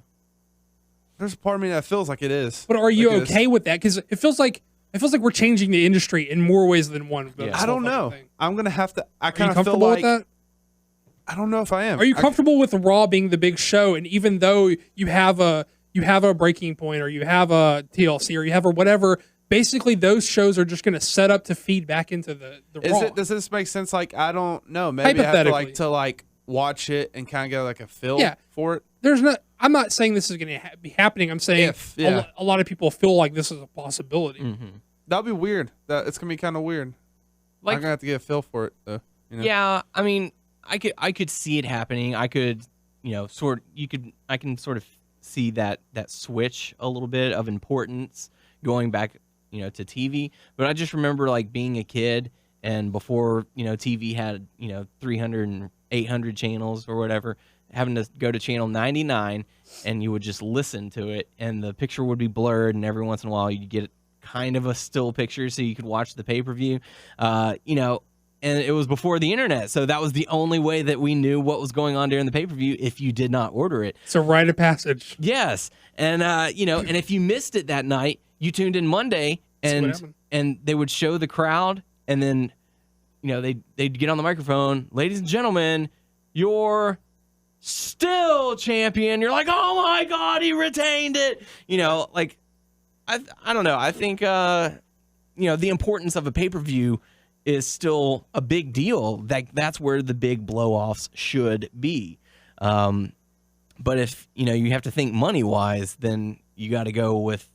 There's a part of me that feels like it is. But are you okay with that? Because it feels like it feels like we're changing the industry in more ways than one. Yeah. I don't know. I'm gonna have to. I Are you kind of feel comfortable like with that? I don't know if I am. Are you comfortable with Raw being the big show, and even though you have a Breaking Point, or you have a TLC, or you have a whatever, basically those shows are just going to set up to feed back into the Raw. Does this make sense? Like, I don't know. Maybe I have to watch it and kind of get like a feel for it. I'm not saying this is going to be happening. I'm saying a lot of people feel like this is a possibility. Mm-hmm. That'll be weird. It's gonna be kind of weird. Like, I'm gonna have to get a feel for it though. You know? Yeah, I mean, I could see it happening. I could, I can sort of see that switch a little bit of importance going back, to TV. But I just remember like being a kid, and before TV had 300 and 800 channels or whatever, having to go to channel 99, and you would just listen to it, and the picture would be blurred, and every once in a while you'd get kind of a still picture so you could watch the pay-per-view, and it was before the internet, so that was the only way that we knew what was going on during the pay-per-view if you did not order it. It's a rite of passage. Yes, and and if you missed it that night, you tuned in Monday, and they would show the crowd, and then they'd get on the microphone, ladies and gentlemen, you're still champion. You're like, oh my God, he retained it. I don't know. I think the importance of a pay-per-view is still a big deal. That's where the big blow-offs should be. But if you have to think money-wise, then you got to go with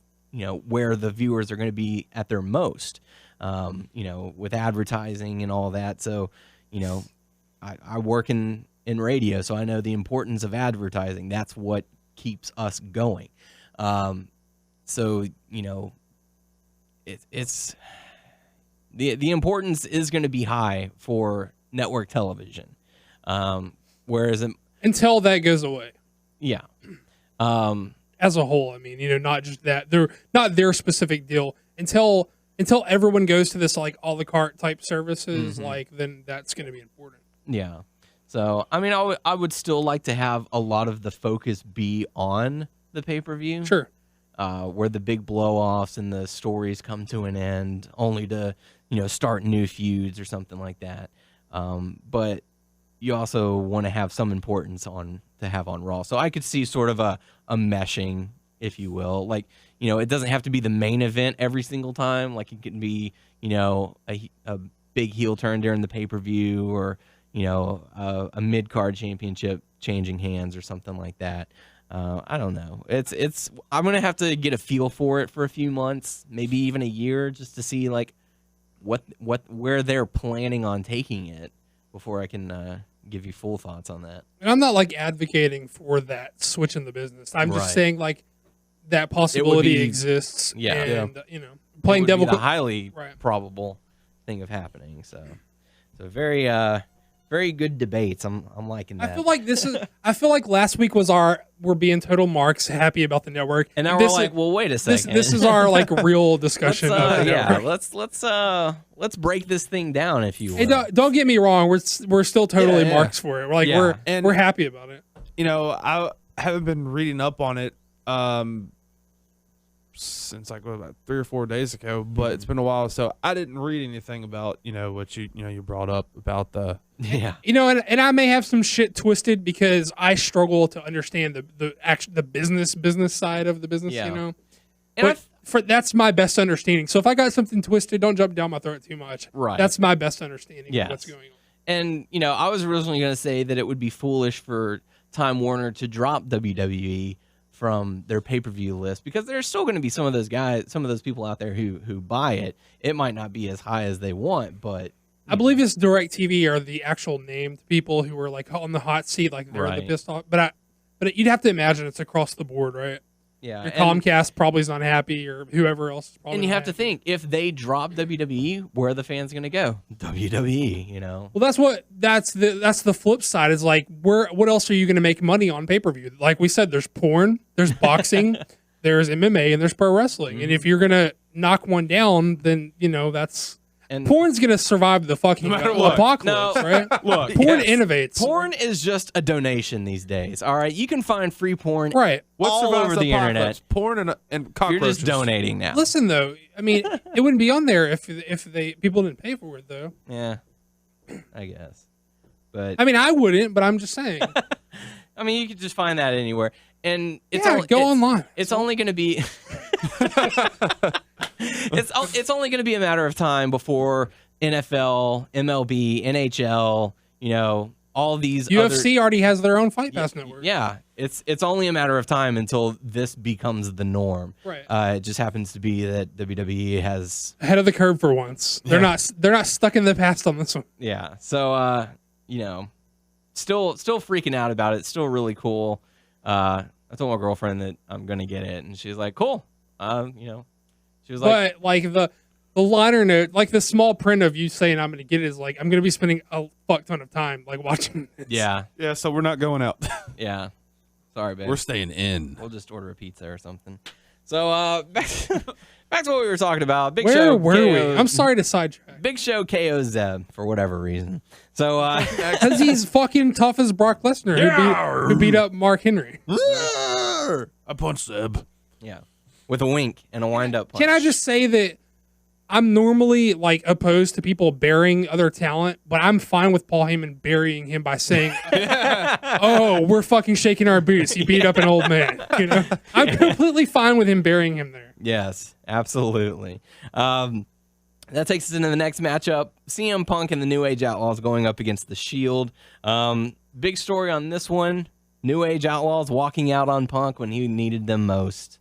where the viewers are going to be at their most. With advertising and all that. So, I work in radio, so I know the importance of advertising. That's what keeps us going. So, it's the importance is going to be high for network television. Whereas until that goes away. Yeah. As a whole, I mean, not just that. They're not their specific deal until everyone goes to this like a la carte type services, then that's going to be important. Yeah. So, I mean, I would still like to have a lot of the focus be on the pay-per-view. Sure. Where the big blow-offs and the stories come to an end, only to, start new feuds or something like that. But you also want to have some importance to have on Raw. So I could see sort of a meshing, if you will. Like, it doesn't have to be the main event every single time. Like, it can be, a big heel turn during the pay-per-view, or, a mid-card championship changing hands or something like that. I don't know. I'm going to have to get a feel for it for a few months, maybe even a year, just to see like where they're planning on taking it before I can give you full thoughts on that. And I'm not like advocating for that switch in the business. I'm just saying like that possibility exists. Yeah. And playing devil, the highly probable thing of happening. So very very good debates. I'm liking that. I feel like last week was we're being total marks, happy about the network, and now we're like, well, wait a second. This is our like real discussion. Let's break this thing down, if you will. Hey, don't get me wrong. We're still totally marks for it. We're like we're happy about it. I haven't been reading up on it since like about 3 or 4 days ago, but it's been a while, so I didn't read anything about what you brought up about the and I may have some shit twisted because I struggle to understand the business side of the business. But that's my best understanding. So if I got something twisted, don't jump down my throat too much. Right, that's my best understanding of what's going on. And I was originally going to say that it would be foolish for Time Warner to drop WWE from their pay-per-view list, because there's still going to be some of those people out there who buy it. It might not be as high as they want, but I believe it's DirecTV are the actual named people who are like on the hot seat, like they're the pissed off. But you'd have to imagine it's across the board, right? Yeah. Your Comcast probably is not happy, or whoever else is probably. And you not have happy. to think, if they drop WWE, where are the fans going to go? WWE, Well, that's the flip side. Is like, what else are you going to make money on pay-per-view? Like we said, there's porn, there's boxing, there's MMA, and there's pro wrestling. And if you're going to knock one down, then that's And porn's gonna survive the fucking apocalypse, No, right? look, Porn innovates. porn is just a donation these days. All right, you can find free porn Right. all survives over the internet. apocalypse? Porn and You're cockroaches. just donating now. Listen though, I mean, it wouldn't be on there if people didn't pay for it though. Yeah, I guess. But I mean, I wouldn't, but I'm just saying. I mean, you could just find that anywhere, and it's Yeah, go online. It's only going to be. It's only going to be a matter of time before NFL, MLB, NHL, all these UFC already has their own Fight Pass network. Yeah, it's only a matter of time until this becomes the norm. Right. It just happens to be that WWE has Ahead of the curve for once. They're not stuck in the past on this one. Yeah. So still freaking out about it. It's still really cool. I told my girlfriend that I'm gonna get it, and she's like, "Cool." She was like, But like the liner note, like the small print of you saying I'm gonna get it is like I'm gonna be spending a fuck ton of time like watching this. "Yeah, Yeah, so we're not going out. yeah." Sorry, babe. We're staying in. We'll just order a pizza or something. So back to what we were talking about. Big Where Show were we? KO I'm sorry to sidetrack. Big Show KO Zeb for whatever reason. So Because he's fucking tough as Brock Lesnar, who beat up Mark Henry. I punched Zeb. yeah, with a wink and a wind up punch. Can I just say that I'm normally like opposed to people burying other talent, but I'm fine with Paul Heyman burying him by saying, "Oh, we're fucking shaking our boots. He beat up an old man." I'm completely fine with him burying him there. Yes, absolutely. That takes us into the next matchup. CM Punk and the New Age Outlaws going up against the Shield. Big story on this one. New Age Outlaws walking out on Punk when he needed them most.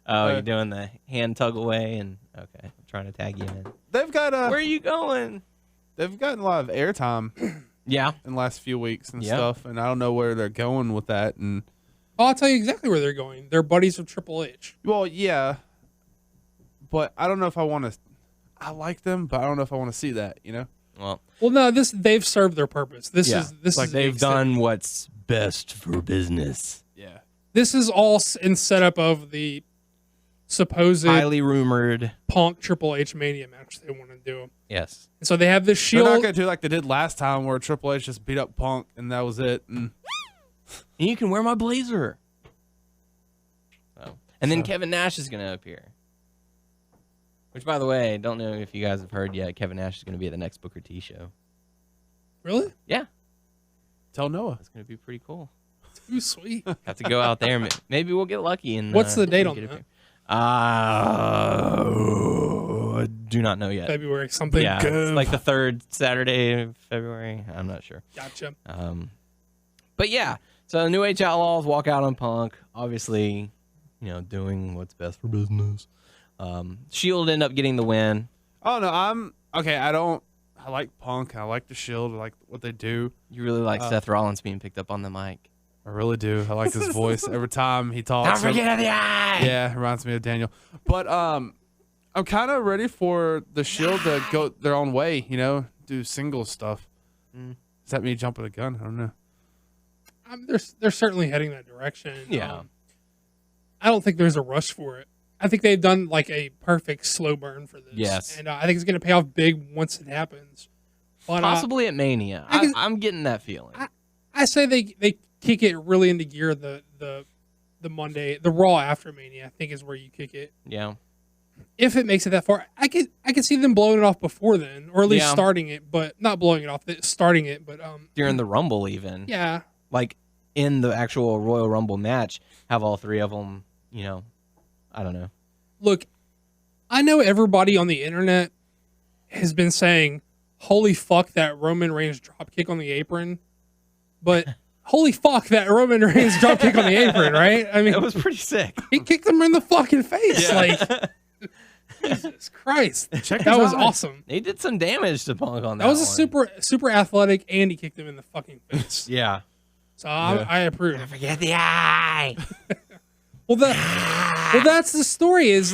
You're doing the hand tug away, and okay, I'm trying to tag you in. They've got Where are you going? they've gotten a lot of airtime Yeah, in the last few weeks and Yep. stuff, and I don't know where they're going with that. And Oh, I'll tell you exactly where they're going. They're buddies of Triple H. well, yeah, but I don't know if I want to. I like them, but I don't know if I want to see that. well, No, they've served their purpose. This like is they've done what's best for business. Yeah. This is all in setup of the supposed Highly rumored. Punk Triple H Mania match they want to do. Yes. And so they have this They're not Shield. gonna do like they did last time, where Triple H just beat up Punk and that was it. And And you can wear my blazer. And then Kevin Nash is going to appear. Which, by the way, I don't know if you guys have heard yet, Kevin Nash is going to be at the next Booker T show. Really? Yeah, tell Noah. it's going to be pretty cool. Too sweet. Have to go out there. Maybe we'll get lucky. And What's the date on get that? do not know yet. February something. Yeah, it's like the third Saturday of February. I'm not sure. Gotcha. But yeah, so New Age Outlaws walk out on Punk, obviously, doing what's best for business. Shield end up getting the win. Oh no, I'm okay. I like Punk. I like the Shield. I like what they do. You really like Seth Rollins being picked up on the mic. I really do. I like his voice every time he talks. Don't forget the eye. Yeah, it reminds me of Daniel. But I'm kind of ready for the Shield to go their own way. Do single stuff. Is that me jumping the gun? I don't know. They're certainly heading that direction. Yeah. I don't think there's a rush for it. I think they've done like a perfect slow burn for this. Yes. And I think it's going to pay off big once it happens. But Possibly at Mania. I'm getting that feeling. I say they kick it really into gear the Monday, the Raw after Mania, I think is where you kick it. Yeah. If it makes it that far, I could see them blowing it off before then, or at least Yeah. starting it, but not blowing it off, starting it. But During the Rumble, even. yeah, Like in the actual Royal Rumble match, have all three of them, I don't know. look, I know everybody on the internet has been saying, "Holy fuck, that Roman Reigns dropkick on the apron," but holy fuck, that Roman Reigns dropkick on the apron, right? I mean, It was pretty sick. he kicked him in the fucking face, like Jesus Christ, that was awesome. They did some damage to Punk on that. That was a one. super athletic, and he kicked him in the fucking face. Yeah. So I approve. Forget the eye. Well, that's the story. Is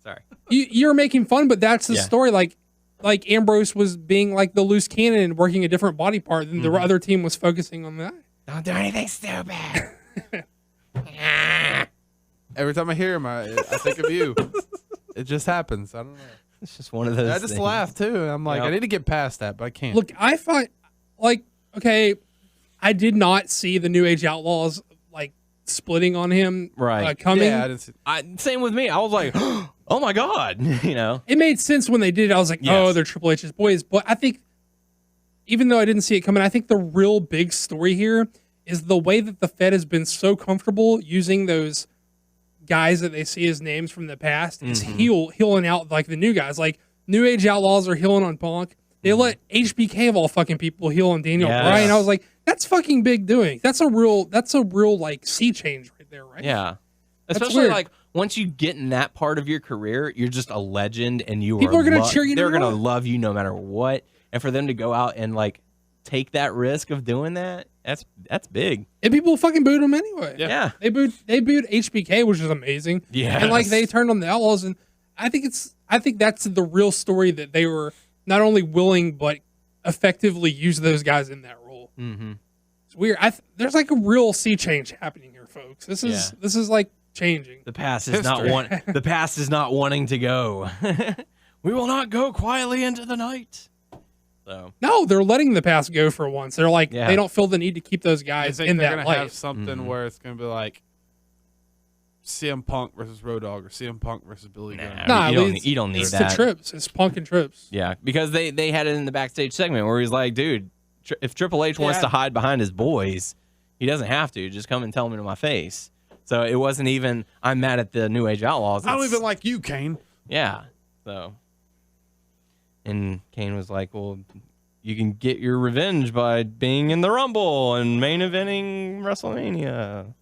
Sorry. you're making fun, but that's the Yeah. story. Like Ambrose was being like the loose cannon and working a different body part, and the other team was focusing on that. Don't do anything stupid. Every time I hear him, I think of you. It just happens. I don't know. It's just one of those I just things. laugh too. I'm like, Yep. I need to get past that, but I can't. Look, I find like okay, I did not see the New Age Outlaws like splitting on him Right. coming. yeah, I didn't see. Same with me. I was like, oh my God, you know. It made sense when they did it. I was like, Yes. oh, they're Triple H's boys. But I think, even though I didn't see it coming, I think the real big story here is the way that the Fed has been so comfortable using those guys that they see as names from the past is healing out like the new guys. Like New Age Outlaws are healing on Punk. They let HBK of all fucking people heal on Daniel Yes. Bryan. I was like, that's fucking big doing. That's a real like sea change right there, right? Yeah. That's Especially weird. like once you get in that part of your career, you're just a legend and People are gonna cheer you no They're matter going to what. love you no matter what. And for them to go out and like take that risk of doing that, that's big. And people fucking booed him anyway. Yeah. They booed HBK, which is amazing. Yes. And like they turned on the Outlaws, and I think that's the real story that they were not only willing but effectively use those guys in that role. Mm-hmm. It's weird. There's like a real sea change happening here, folks. This is like changing. The past is the past is not wanting to go. We will not go quietly into the night. So No, they're letting the past go for once. They're like Yeah. they don't feel the need to keep those I guys think in they're that gonna light. have something where it's gonna be like CM Punk versus Road Dogg or CM Punk versus Billy Gunn. Nah, you don't need it's that. the trips. It's Punk and trips. Yeah, because they had it in the backstage segment where he's like, dude, if Triple H wants to hide behind his boys, he doesn't have to. Just come and tell me to my face. So it wasn't even, I'm mad at the New Age Outlaws. I don't It's- even like you, Kane. Yeah. So. And Kane was like, well, you can get your revenge by being in the Rumble and main eventing WrestleMania.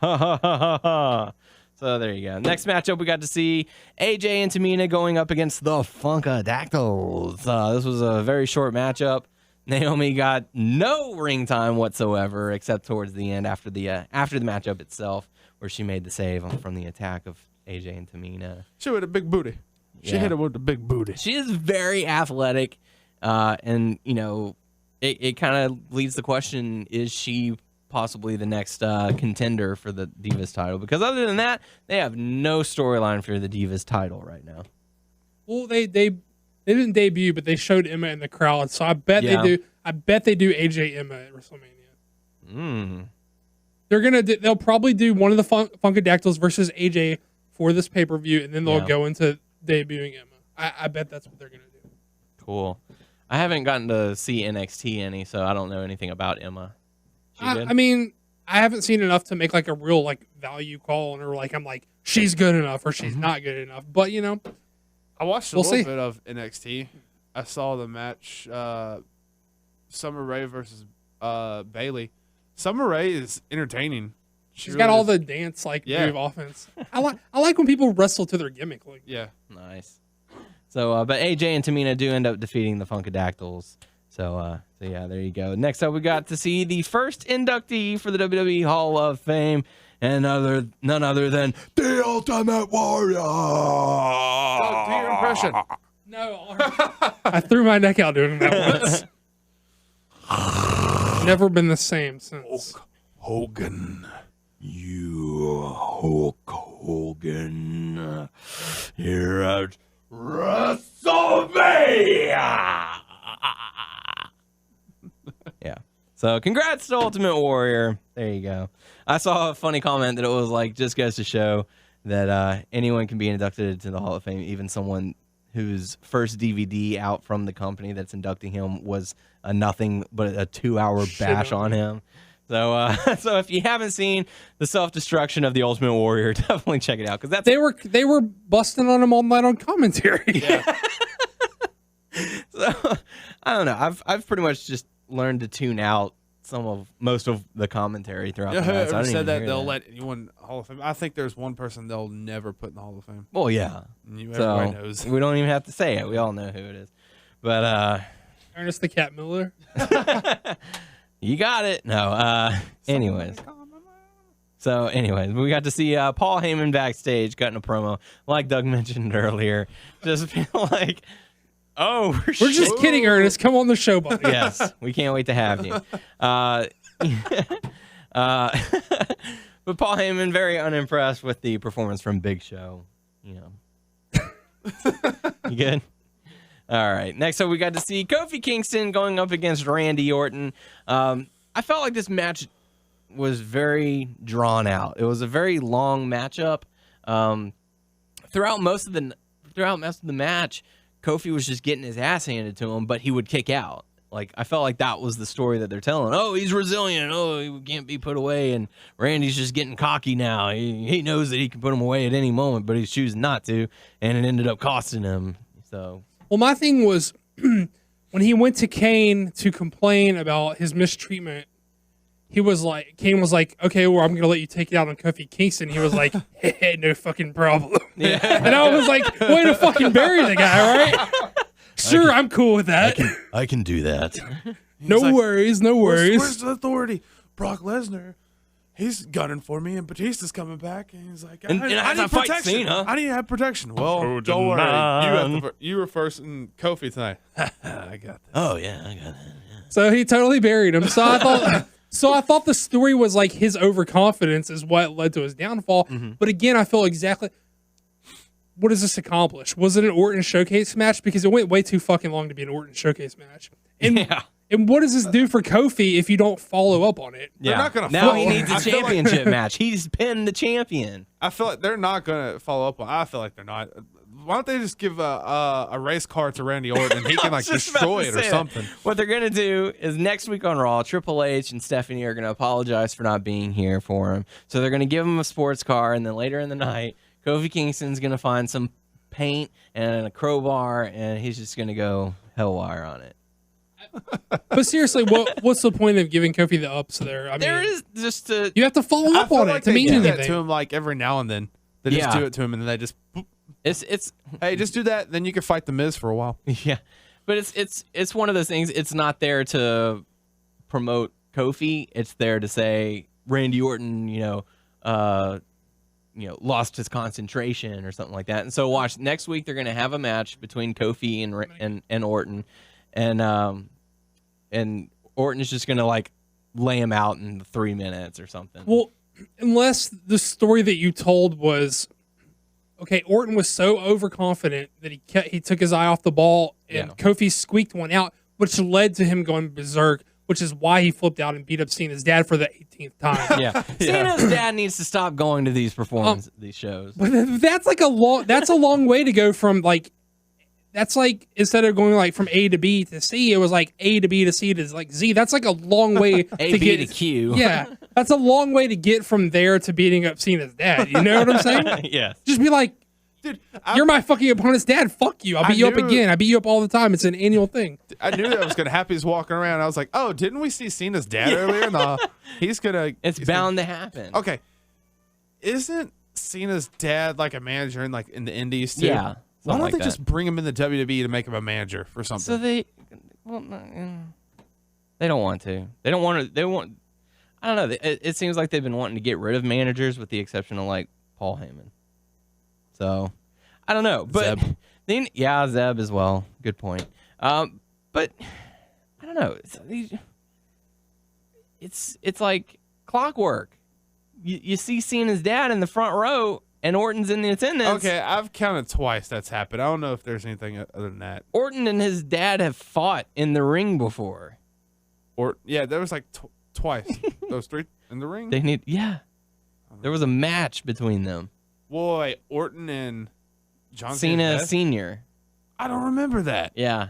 Ha ha ha ha ha. So there you go. Next matchup, we got to see AJ and Tamina going up against the Funkadactyls. This was a very short matchup. Naomi got no ring time whatsoever, except towards the end after the matchup itself, where she made the save from the attack of AJ and Tamina. She with a big booty. She Yeah. hit her with the big booty. She is very athletic, and you know, it kind of leads the question: is she possibly the next contender for the Divas title? Because other than that, they have no storyline for the Divas title right now. Well, they didn't debut, but they showed Emma in the crowd, so I bet Yeah. they do. I bet they do AJ Emma at WrestleMania. Mm. They'll probably do one of the Funkadactyls versus AJ for this pay per view, and then they'll Yeah. go into debuting Emma. I bet that's what they're gonna do. Cool. I haven't gotten to see NXT any, so I don't know anything about Emma. She good? I mean, I haven't seen enough to make like a real like value call on her. Like I'm like she's good enough or she's not good enough. But you know, I watched a We'll little see. bit of NXT. I saw the match Summer Rae versus Bailey. Summer Rae is entertaining. she's got all the dance like Yeah. move offense. I like when people wrestle to their gimmick. Like Yeah. Nice. So, but AJ and Tamina do end up defeating the Funkadactyls. So yeah, there you go. Next up, we got to see the first inductee for the WWE Hall of Fame, and none other than the Ultimate Warrior. Do your impression. no, I threw my neck out doing that once. Never been the same since. Hogan. You Hulk Hogan here at WrestleMania. Yeah. So congrats to Ultimate Warrior. There you go. I saw a funny comment that it was like, just goes to show that anyone can be inducted into the Hall of Fame, even someone whose first DVD out from the company that's inducting him was a nothing but a 2-hour bash on him. So so if you haven't seen the self-destruction of the Ultimate Warrior, definitely check it out, because that's They were busting on him all night on commentary. So, I don't know. I've pretty much just learned to tune out most of the commentary throughout Yeah, the night. So I whoever don't said even that hear they'll let anyone Hall of Fame. I think there's one person they'll never put in the Hall of Fame. Well, yeah. And So everybody knows. we don't even have to say it. We all know who it is. But Ernest the Cat Miller. you got it. No. Anyways. So, anyways, we got to see Paul Heyman backstage cutting a promo, like Doug mentioned earlier. Just feel like, oh, We're just kidding, Ernest. Come on the show, buddy. Yes, we can't wait to have you. But Paul Heyman very unimpressed with the performance from Big Show. You know, You good? All right. Next up, we got to see Kofi Kingston going up against Randy Orton. I felt like this match was very drawn out. It was a very long matchup. Throughout most of the match, Kofi was just getting his ass handed to him, but he would kick out. Like, I felt like that was the story that they're telling. Oh, he's resilient. Oh, he can't be put away. And Randy's just getting cocky now. He knows that he can put him away at any moment, but he's choosing not to, and it ended up costing him. So, well, my thing was when he went to Kane to complain about his mistreatment, Kane was like, okay, well, I'm going to let you take it out on Kofi Kingston. He was like, hey, no fucking problem. yeah. And I was like, way to fucking bury the guy, all right? Sure, I'm cool with that. I can do that. No worries. Where's the authority? Brock Lesnar, he's gunning for me, and Batista's coming back, and he's like, And I need fight protection. Cena. I need to have protection. Well, don't worry. You were first in Kofi tonight. I got that. Oh, yeah, I got that. Yeah. So he totally buried him. So I thought the story was like his overconfidence is what led to his downfall. Mm-hmm. But again, I feel exactly. What does this accomplish? Was it an Orton showcase match? Because it went way too fucking long to be an Orton showcase match. And, Yeah. And what does this do for Kofi if you don't follow up on it? They're not gonna Now follow he up. needs a I feel like- championship match. He's pinned the champion. I feel like they're not going to follow up on. I feel like they're not. Why don't they just give a race car to Randy Orton and he can like Just about destroy to it or say that. something? What they're gonna do is next week on Raw, Triple H and Stephanie are gonna apologize for not being here for him. So they're gonna give him a sports car, and then later in the night, Kofi Kingston's gonna find some paint and a crowbar, and he's just gonna go hellwire on it. But seriously, what's the point of giving Kofi the ups there? I mean, There is just a you have to follow I up feel on like it to they mean do that anything. to him like every now and then. They just Yeah. do it to him and then they just, boop. it's Hey, just do that. Then you can fight the Miz for a while. yeah, but it's one of those things. It's not there to promote Kofi. It's there to say Randy Orton, lost his concentration or something like that. And so watch next week. They're gonna have a match between Kofi and Orton, and Orton is just gonna like lay him out in 3 minutes or something. Well, unless the story that you told was, okay, Orton was so overconfident that he took his eye off the ball and Yeah. Kofi squeaked one out, which led to him going berserk, which is why he flipped out and beat up Cena's dad for the 18th time. Yeah, Cena's dad needs to stop going to these these shows. But that's like a long way to go from like, that's like, instead of going like from A to B to C, it was like A to B to C to like Z. That's like a long way A, to B get to Q. Yeah, that's a long way to get from there to beating up Cena's dad. You know what I'm saying? Yes. Just be like, Dude, you're my fucking opponent's dad. Fuck you. I'll beat you up knew- again. I beat you up all the time. It's an annual thing. I knew that was going to happen. He's walking around. I was like, oh, didn't we see Cena's dad earlier? No, he's going to. It's bound to happen. Okay. Isn't Cena's dad like a manager in the indies too? Yeah. Why something don't like they that. just bring him in the WWE to make him a manager for something? So they don't want to. They don't want to. They want. I don't know. It seems like they've been wanting to get rid of managers, with the exception of like Paul Heyman. So I don't know, but Zeb. then Zeb as well. Good point. But I don't know. It's like clockwork. You see Cena's dad in the front row, and Orton's in the attendance. Okay, I've counted twice that's happened. I don't know if there's anything other than that. Orton and his dad have fought in the ring before. Or yeah, there was like twice. Those three in the ring. There was a match between them. Boy, Orton and John Cena Cena's dad? Senior. I don't remember that. Yeah,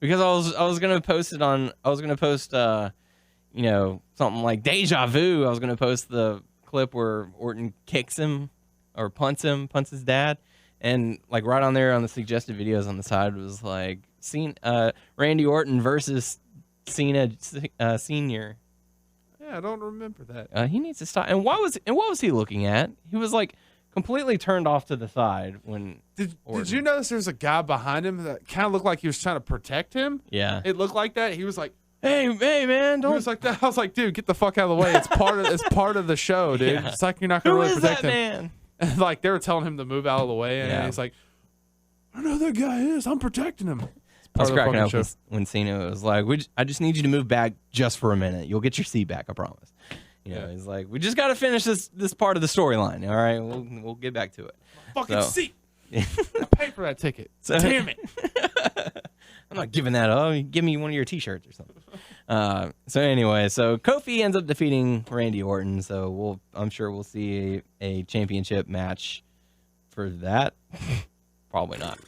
because I was gonna post it on. I was gonna post something like Deja Vu. I was gonna post the clip where Orton kicks him or punts his dad, and like right on there on the suggested videos on the side was like Randy Orton versus Cena Senior. Yeah, I don't remember that. He needs to stop. And what was he looking at? He was like completely turned off to the side when. Did Orton. you notice there's a guy behind him that kind of looked like he was trying to protect him? Yeah. It looked like that. He was like, Hey man, he don't. was like that. I was like, dude, get the fuck out of the way. It's part of the show, dude. Yeah. It's like you're not gonna Who really is protect that him. man? And like they were telling him to move out of the way, and Yeah. he's like, I know that guy is. I'm protecting him. It's I was part of the cracking fucking up show. when Cena was like, I just need you to move back just for a minute. You'll get your seat back, I promise. Yeah. He's like, we just got to finish this part of the storyline. All right, we'll get back to it. Fucking So- seat. Pay for for that ticket. So- Damn it. I'm not giving that up. Give me one of your T-shirts or something. So anyway, so Kofi ends up defeating Randy Orton. So I'm sure we'll see a championship match for that. Probably not.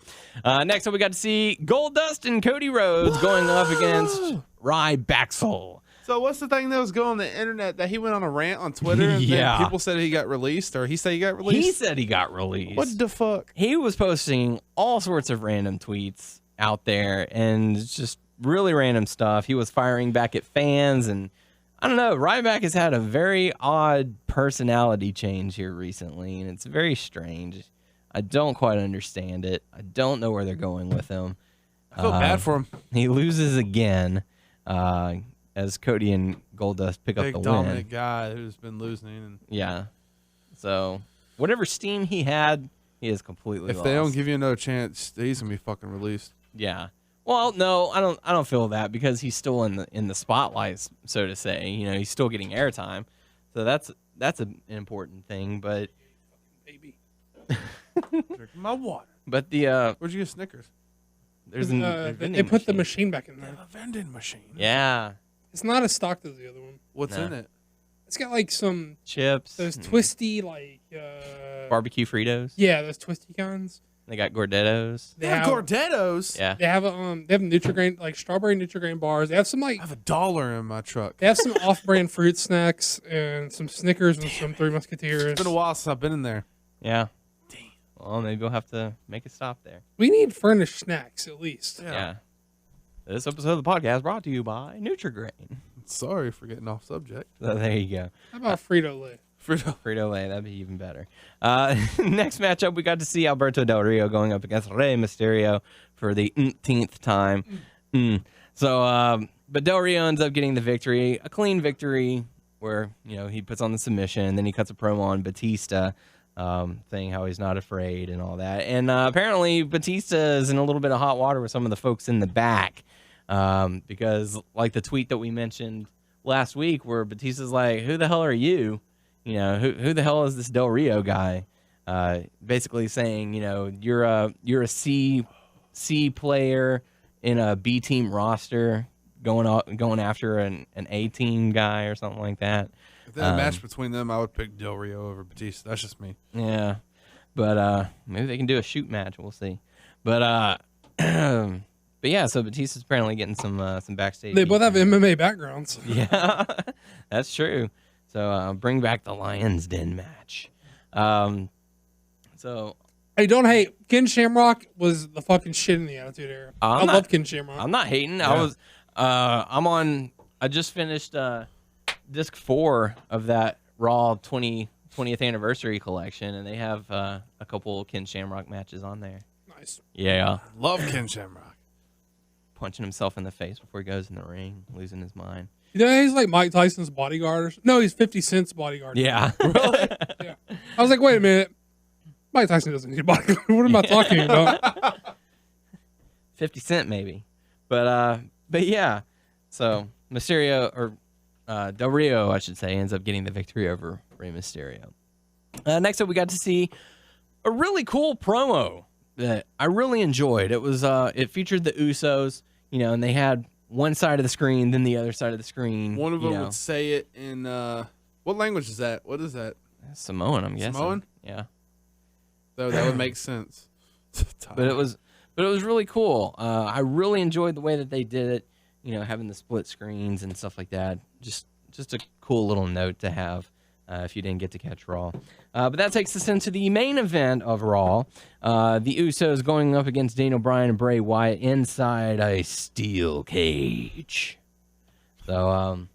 Next up, we got to see Goldust and Cody Rhodes going up against Ryback. So what's the thing that was going on the internet that he went on a rant on Twitter and Yeah. then people said he got released, or he said he got released? He said he got released. What the fuck? He was posting all sorts of random tweets out there and just really random stuff. He was firing back at fans, and I don't know. Ryback has had a very odd personality change here recently, and it's very strange. I don't quite understand it. I don't know where they're going with him. I feel bad for him. He loses again as Cody and Goldust pick up Big the win. dominant guy who's been losing. And Yeah. So whatever steam he had, he is completely if lost. they don't give you another chance, he's gonna be fucking released. Yeah. Well, no, I don't feel that because he's still in the spotlight, so to say. You know, he's still getting airtime. So that's an important thing, but Baby. Drinking my water. but the Where'd you get Snickers? there's They vending put the machine. machine back in there. A vending machine. Yeah, It's not as stocked as the other one. What's No. in it? It's got like some chips, those and twisty like barbecue Fritos. yeah, those twisty kinds. They got Gordettos. They They have have Gordettos. Yeah. they have Nutrigrain like strawberry Nutrigrain bars. They have some like I have $1 in my truck. they have some off-brand fruit snacks and some Snickers and some Three Musketeers. It's been a while since I've been in there. Yeah. Well, maybe we'll have to make a stop there. We need furnished snacks at least. Yeah. This episode of the podcast brought to you by Nutrigrain. Sorry for getting off subject. So there you go. How about Frito-Lay? Frito-Lay, that'd be even better. Next matchup, we got to see Alberto Del Rio going up against Rey Mysterio for the 18th time. So, but Del Rio ends up getting the victory, a clean victory where, you know, he puts on the submission, and then he cuts a promo on Batista, saying how he's not afraid and all that. And apparently Batista is in a little bit of hot water with some of the folks in the back because, like the tweet that we mentioned last week where Batista's like, who the hell are you? You know, who the hell is this Del Rio guy? Basically saying, you know, you're a C player in a B team roster going after an A team guy or something like that. If there's a match between them, I would pick Del Rio over Batista. That's just me. Yeah, but maybe they can do a shoot match. We'll see. But but yeah, so Batista's apparently getting some backstage. They both have MMA backgrounds. Yeah, that's true. So bring back the Lions Den match. So Hey, don't hate. Ken Shamrock was the fucking shit in the Attitude Era. I love Ken Shamrock. I'm not hating. Yeah. I just finished disc 4 of that Raw 20th anniversary collection, and they have a couple Ken Shamrock matches on there. Nice. Yeah. Love Ken Shamrock. Punching himself in the face before he goes in the ring, losing his mind. You know, he's like Mike Tyson's bodyguard. No, he's 50 Cent's bodyguard. Yeah. Yeah. I was like, wait a minute. Mike Tyson doesn't need a bodyguard. What am I talking about? 50 Cent maybe. But yeah. So Mysterio, or Del Rio, I should say, ends up getting the victory over Rey Mysterio. Next up, we got to see a really cool promo that I really enjoyed. It was it featured the Usos, you know, and they had one side of the screen, then the other side of the screen. One of them you know. would say it in what language is that? What is that? Samoan, I'm guessing. Samoan? Yeah. Though that would make sense. But it was really cool. I really enjoyed the way that they did it. You know, having the split screens and stuff like that. Just a cool little note to have if you didn't get to catch Raw. But that takes us into the main event of Raw. The Usos going up against Daniel Bryan and Bray Wyatt inside a steel cage. So,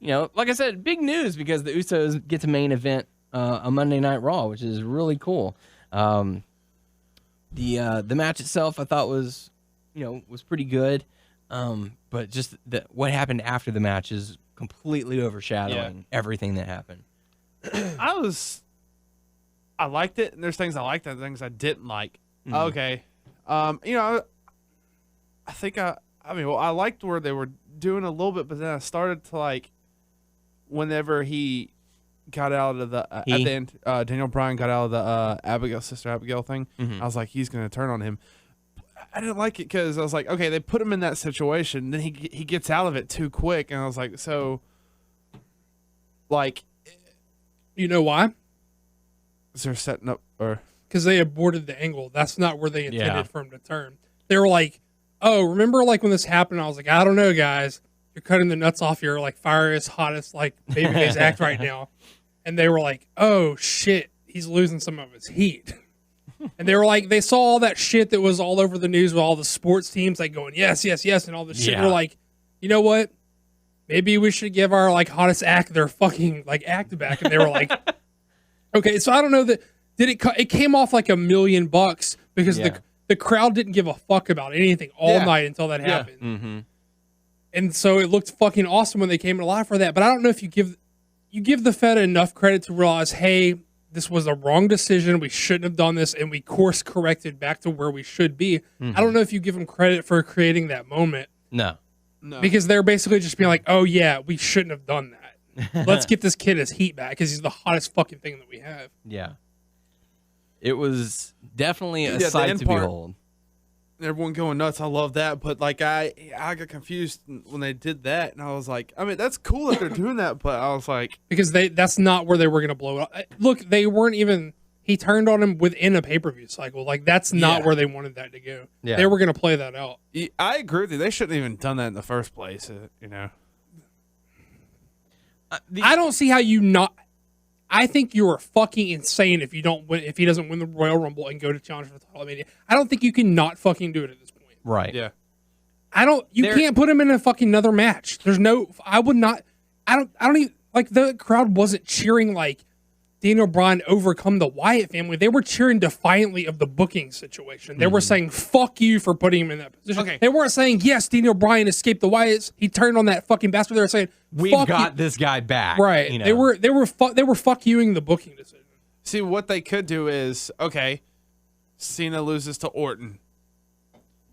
you know, like I said, big news because the Usos get to main event a Monday Night Raw, which is really cool. The match itself I thought was pretty good. But just what happened after the match is completely overshadowing everything that happened. I liked it, and there's things I liked and things I didn't like. Mhm. Okay. You know, I think I liked where they were doing a little bit, but then I started to like whenever he got out of the at the end, Daniel Bryan got out of the Sister Abigail thing. I was like, he's gonna turn on him. I didn't like it because I was like, okay, they put him in that situation, then he gets out of it too quick, and I was like, so, like, You know why? is there setting up or Because they aborted the angle. That's not where they intended Yeah. for him to turn. They were like, oh, remember like when this happened? I was like, I don't know, guys. You're cutting the nuts off your like fireest, hottest like babyface act right now. And they were like, oh shit, he's losing some of his heat. And they were like, they saw all that shit that was all over the news with all the sports teams like going, yes, yes, yes, and all this shit. Yeah. We're like, you know what? Maybe we should give our like hottest act their fucking like act back. And they were like, okay, so I don't know that it came off like $1 million because the crowd didn't give a fuck about anything all night until that happened. Mm-hmm. And so it looked fucking awesome when they came alive for that. But I don't know if you give the Fed enough credit to realize, hey, this was a wrong decision. We shouldn't have done this, and we course corrected back to where we should be. I don't know if you give them credit for creating that moment. No. Because they're basically just being like, oh yeah, we shouldn't have done that. Let's get this kid his heat back because he's the hottest fucking thing that we have. Yeah. It was definitely a the sight end to part- behold. everyone going nuts. I love that, but like I got confused when they did that, and I was like, I mean, that's cool that they're doing that, but I was like, Because that's not where they were going to blow it up. Look, they weren't even. He turned on him within a pay-per-view cycle. Like that's not where they wanted that to go. Yeah. They were going to play that out. I agree with you. They shouldn't have even done that in the first place. You know, I don't see how you not. I think you are fucking insane if you don't win. If he doesn't win the Royal Rumble and go to challenge for the title. I don't think you can not fucking do it at this point. Right. yeah. I don't. You can't put him in a fucking another match. There's no. I would not. I don't even like the crowd wasn't cheering like Daniel Bryan overcome the Wyatt family. They were cheering defiantly of the booking situation. They were saying "fuck you" for putting him in that position. Okay. They weren't saying yes, Daniel Bryan escaped the Wyatts. He turned on that fucking bastard. They were saying We've fuck got you. this guy back. Right. You know? They were fuck youing the booking decision. See, what they could do is, okay, Cena loses to Orton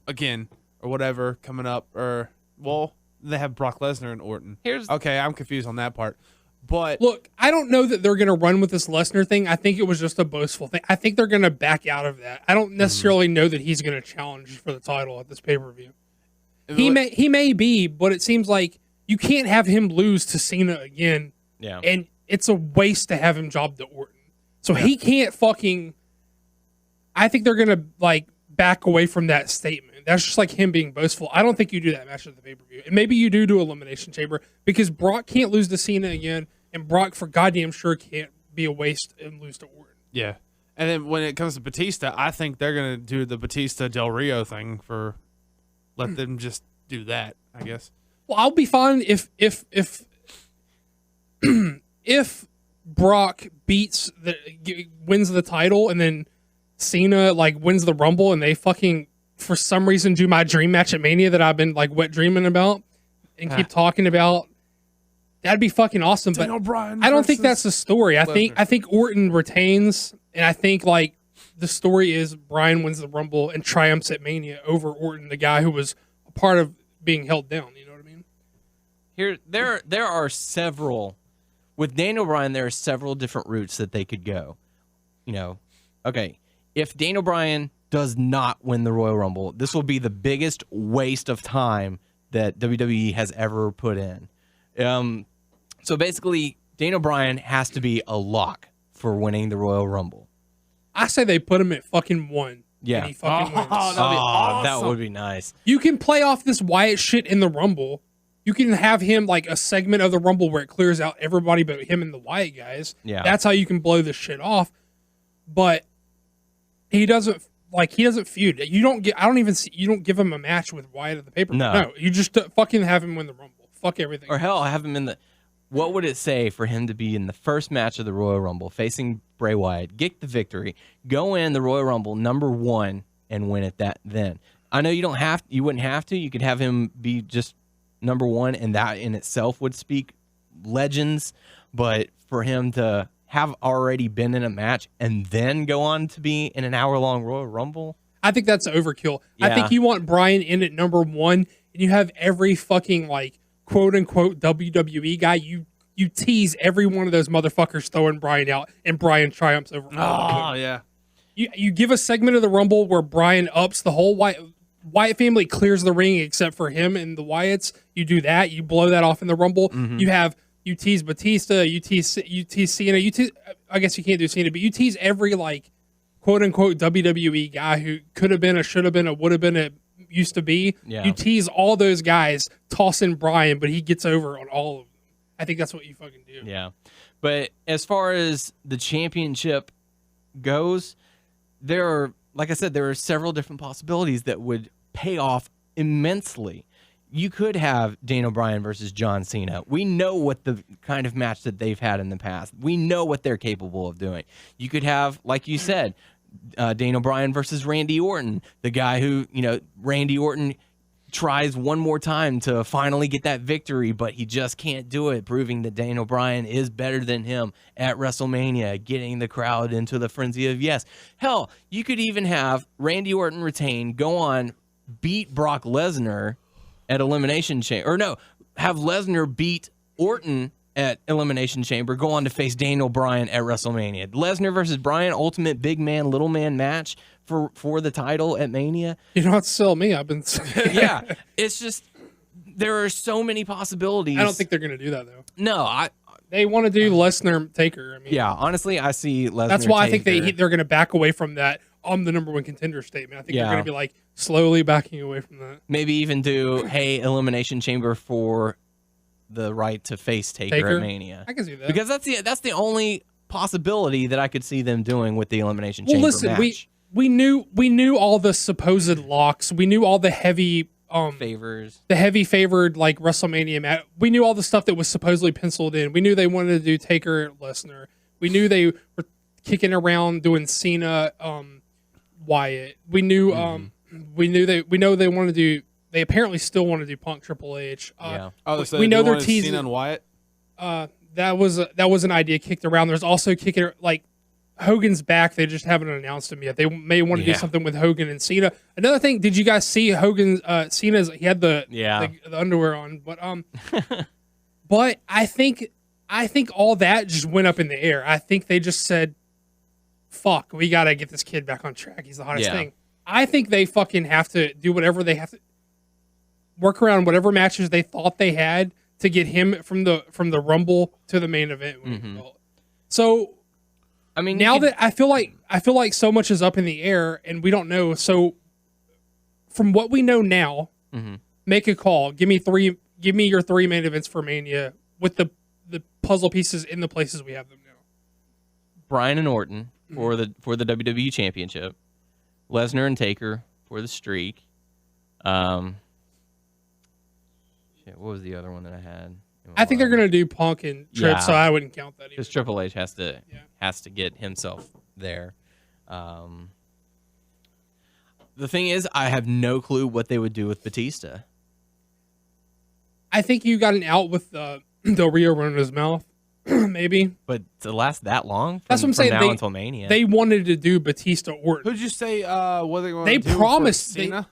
again or whatever coming up, or well, they have Brock Lesnar and Orton. Okay, I'm confused on that part. But Look, I don't know that they're going to run with this Lesnar thing. I think it was just a boastful thing. I think they're going to back out of that. I don't necessarily know that he's going to challenge for the title at this pay-per-view. He may be, but it seems like you can't have him lose to Cena again. Yeah. And it's a waste to have him job to Orton. So he can't fucking. I think they're going to like back away from that statement. That's just like him being boastful. I don't think you do that match at the pay-per-view. And maybe you do Elimination Chamber because Brock can't lose to Cena again. And Brock, for goddamn sure, can't be a waste and lose to Orton. yeah, and then when it comes to Batista, I think they're gonna do the Batista Del Rio thing for let them just do that. I guess. Well, I'll be fine if if Brock wins the title and then Cena like wins the Rumble and they fucking for some reason do my dream match at Mania that I've been like wet dreaming about and keep talking about. That'd be fucking awesome, but Daniel Bryan I don't think versus that's the story. I Lesnar. think Orton retains, and I think like the story is Bryan wins the Rumble and triumphs at Mania over Orton, the guy who was a part of being held down. You know what I mean? Here, there are several. With Daniel Bryan, there are several different routes that they could go. You know, okay, if Daniel Bryan does not win the Royal Rumble, this will be the biggest waste of time that WWE has ever put in. So basically, Daniel Bryan has to be a lock for winning the Royal Rumble. I say they put him at fucking 1. Yeah. And he fucking wins. That would be nice. You can play off this Wyatt shit in the Rumble. You can have him like a segment of the Rumble where it clears out everybody but him and the Wyatt guys. Yeah. That's how you can blow this shit off. But he doesn't feud. You don't give him a match with Wyatt at the paper. No. You just fucking have him win the Rumble. Fuck everything. Or hell, have him in the. What would it say for him to be in the first match of the Royal Rumble, facing Bray Wyatt, get the victory, go in the Royal Rumble number 1, and win it that then? I know you wouldn't have to. You could have him be just number 1, and that in itself would speak legends. But for him to have already been in a match and then go on to be in an hour-long Royal Rumble, I think that's overkill. Yeah. I think you want Bryan in at number 1, and you have every fucking like quote unquote WWE guy you you tease every one of those motherfuckers throwing Bryan out, and Bryan triumphs over. Oh yeah. You give a segment of the Rumble where Bryan ups the whole Wyatt family clears the ring except for him and the Wyatts. You do that. You blow that off in the Rumble. You tease Batista. You tease Cena. I guess you can't do Cena, but you tease every like quote unquote WWE guy who could have been, a should have been, a would have been, a used to be. Yeah. You tease all those guys, toss in Bryan, but he gets over on all of them. I think that's what you fucking do. Yeah. But as far as the championship goes, there are, like I said, there are several different possibilities that would pay off immensely. You could have Daniel Bryan versus John Cena. We know what the kind of match that they've had in the past. We know what they're capable of doing. You could have, like you said, Daniel Bryan versus Randy Orton, the guy who, Randy Orton tries one more time to finally get that victory, but he just can't do it, proving that Daniel Bryan is better than him at WrestleMania, getting the crowd into the frenzy of yes. Hell, you could even have Randy Orton retain, go on, beat Brock Lesnar at Elimination Chamber. Or no, have Lesnar beat Orton at Elimination Chamber, go on to face Daniel Bryan at WrestleMania. Lesnar versus Bryan, ultimate big man, little man match for the title at Mania. You don't have to sell me. I've been. Yeah, it's just there are so many possibilities. I don't think they're going to do that though. No, they want to do Lesnar Taker. I mean, yeah, honestly, I see Lesnar. That's why Taker. I think they're going to back away from that. I'm the number one contender statement. I think they're Yeah. going to be like slowly backing away from that. Maybe even do Elimination Chamber for the right to face Taker at Mania. I can see that because that's the only possibility that I could see them doing with the Elimination Chamber listen, match. we knew all the supposed locks. We knew all the heavy favors, the heavy favored like WrestleMania match. We knew all the stuff that was supposedly penciled in. We knew they wanted to do Taker Lesnar. We knew they were kicking around doing Cena Wyatt. We knew we know they want to do. They apparently still want to do Punk Triple H. Yeah. So we know they're teasing teasing Cena and Wyatt. That was an idea kicked around. There's also kicking like Hogan's back. They just haven't announced him yet. They may want to do something with Hogan and Cena. Another thing, did you guys see Hogan? Cena's he had the underwear on, but I think all that just went up in the air. I think they just said, "Fuck, we gotta get this kid back on track. He's the hottest thing." I think they fucking have to do whatever they have to work around whatever matches they thought they had to get him from the Rumble to the main event. So, I mean, now that I feel like so much is up in the air and we don't know. So, from what we know now, make a call. Give me your 3 main events for Mania with the puzzle pieces in the places we have them now. Bryan and Orton for the WWE Championship, Lesnar and Taker for the streak. What was the other one that I had? I think they're gonna do Punk and Tripp, so I wouldn't count that. Because Triple H has to get himself there. The thing is, I have no clue what they would do with Batista. I think you got an out with Del Rio running his mouth, maybe. But to last that long, that's what I'm saying. Now until Mania, they wanted to do Batista Orton. Who'd you say? What they want? They to do promised for Cena?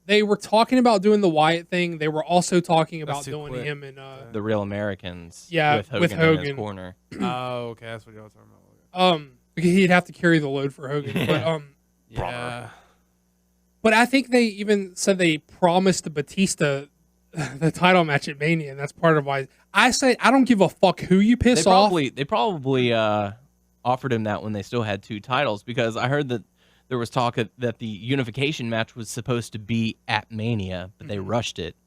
They were talking about doing the Wyatt thing. They were also talking about doing him and the Real Americans. Yeah, with Hogan in his corner. Oh, okay, that's what y'all were talking about. He'd have to carry the load for Hogan, but yeah. But I think they even said they promised Batista the title match at Mania, and that's part of why I said I don't give a fuck who you piss off. They probably offered him that when they still had 2 titles, because I heard that there was talk that the unification match was supposed to be at Mania, but they rushed it.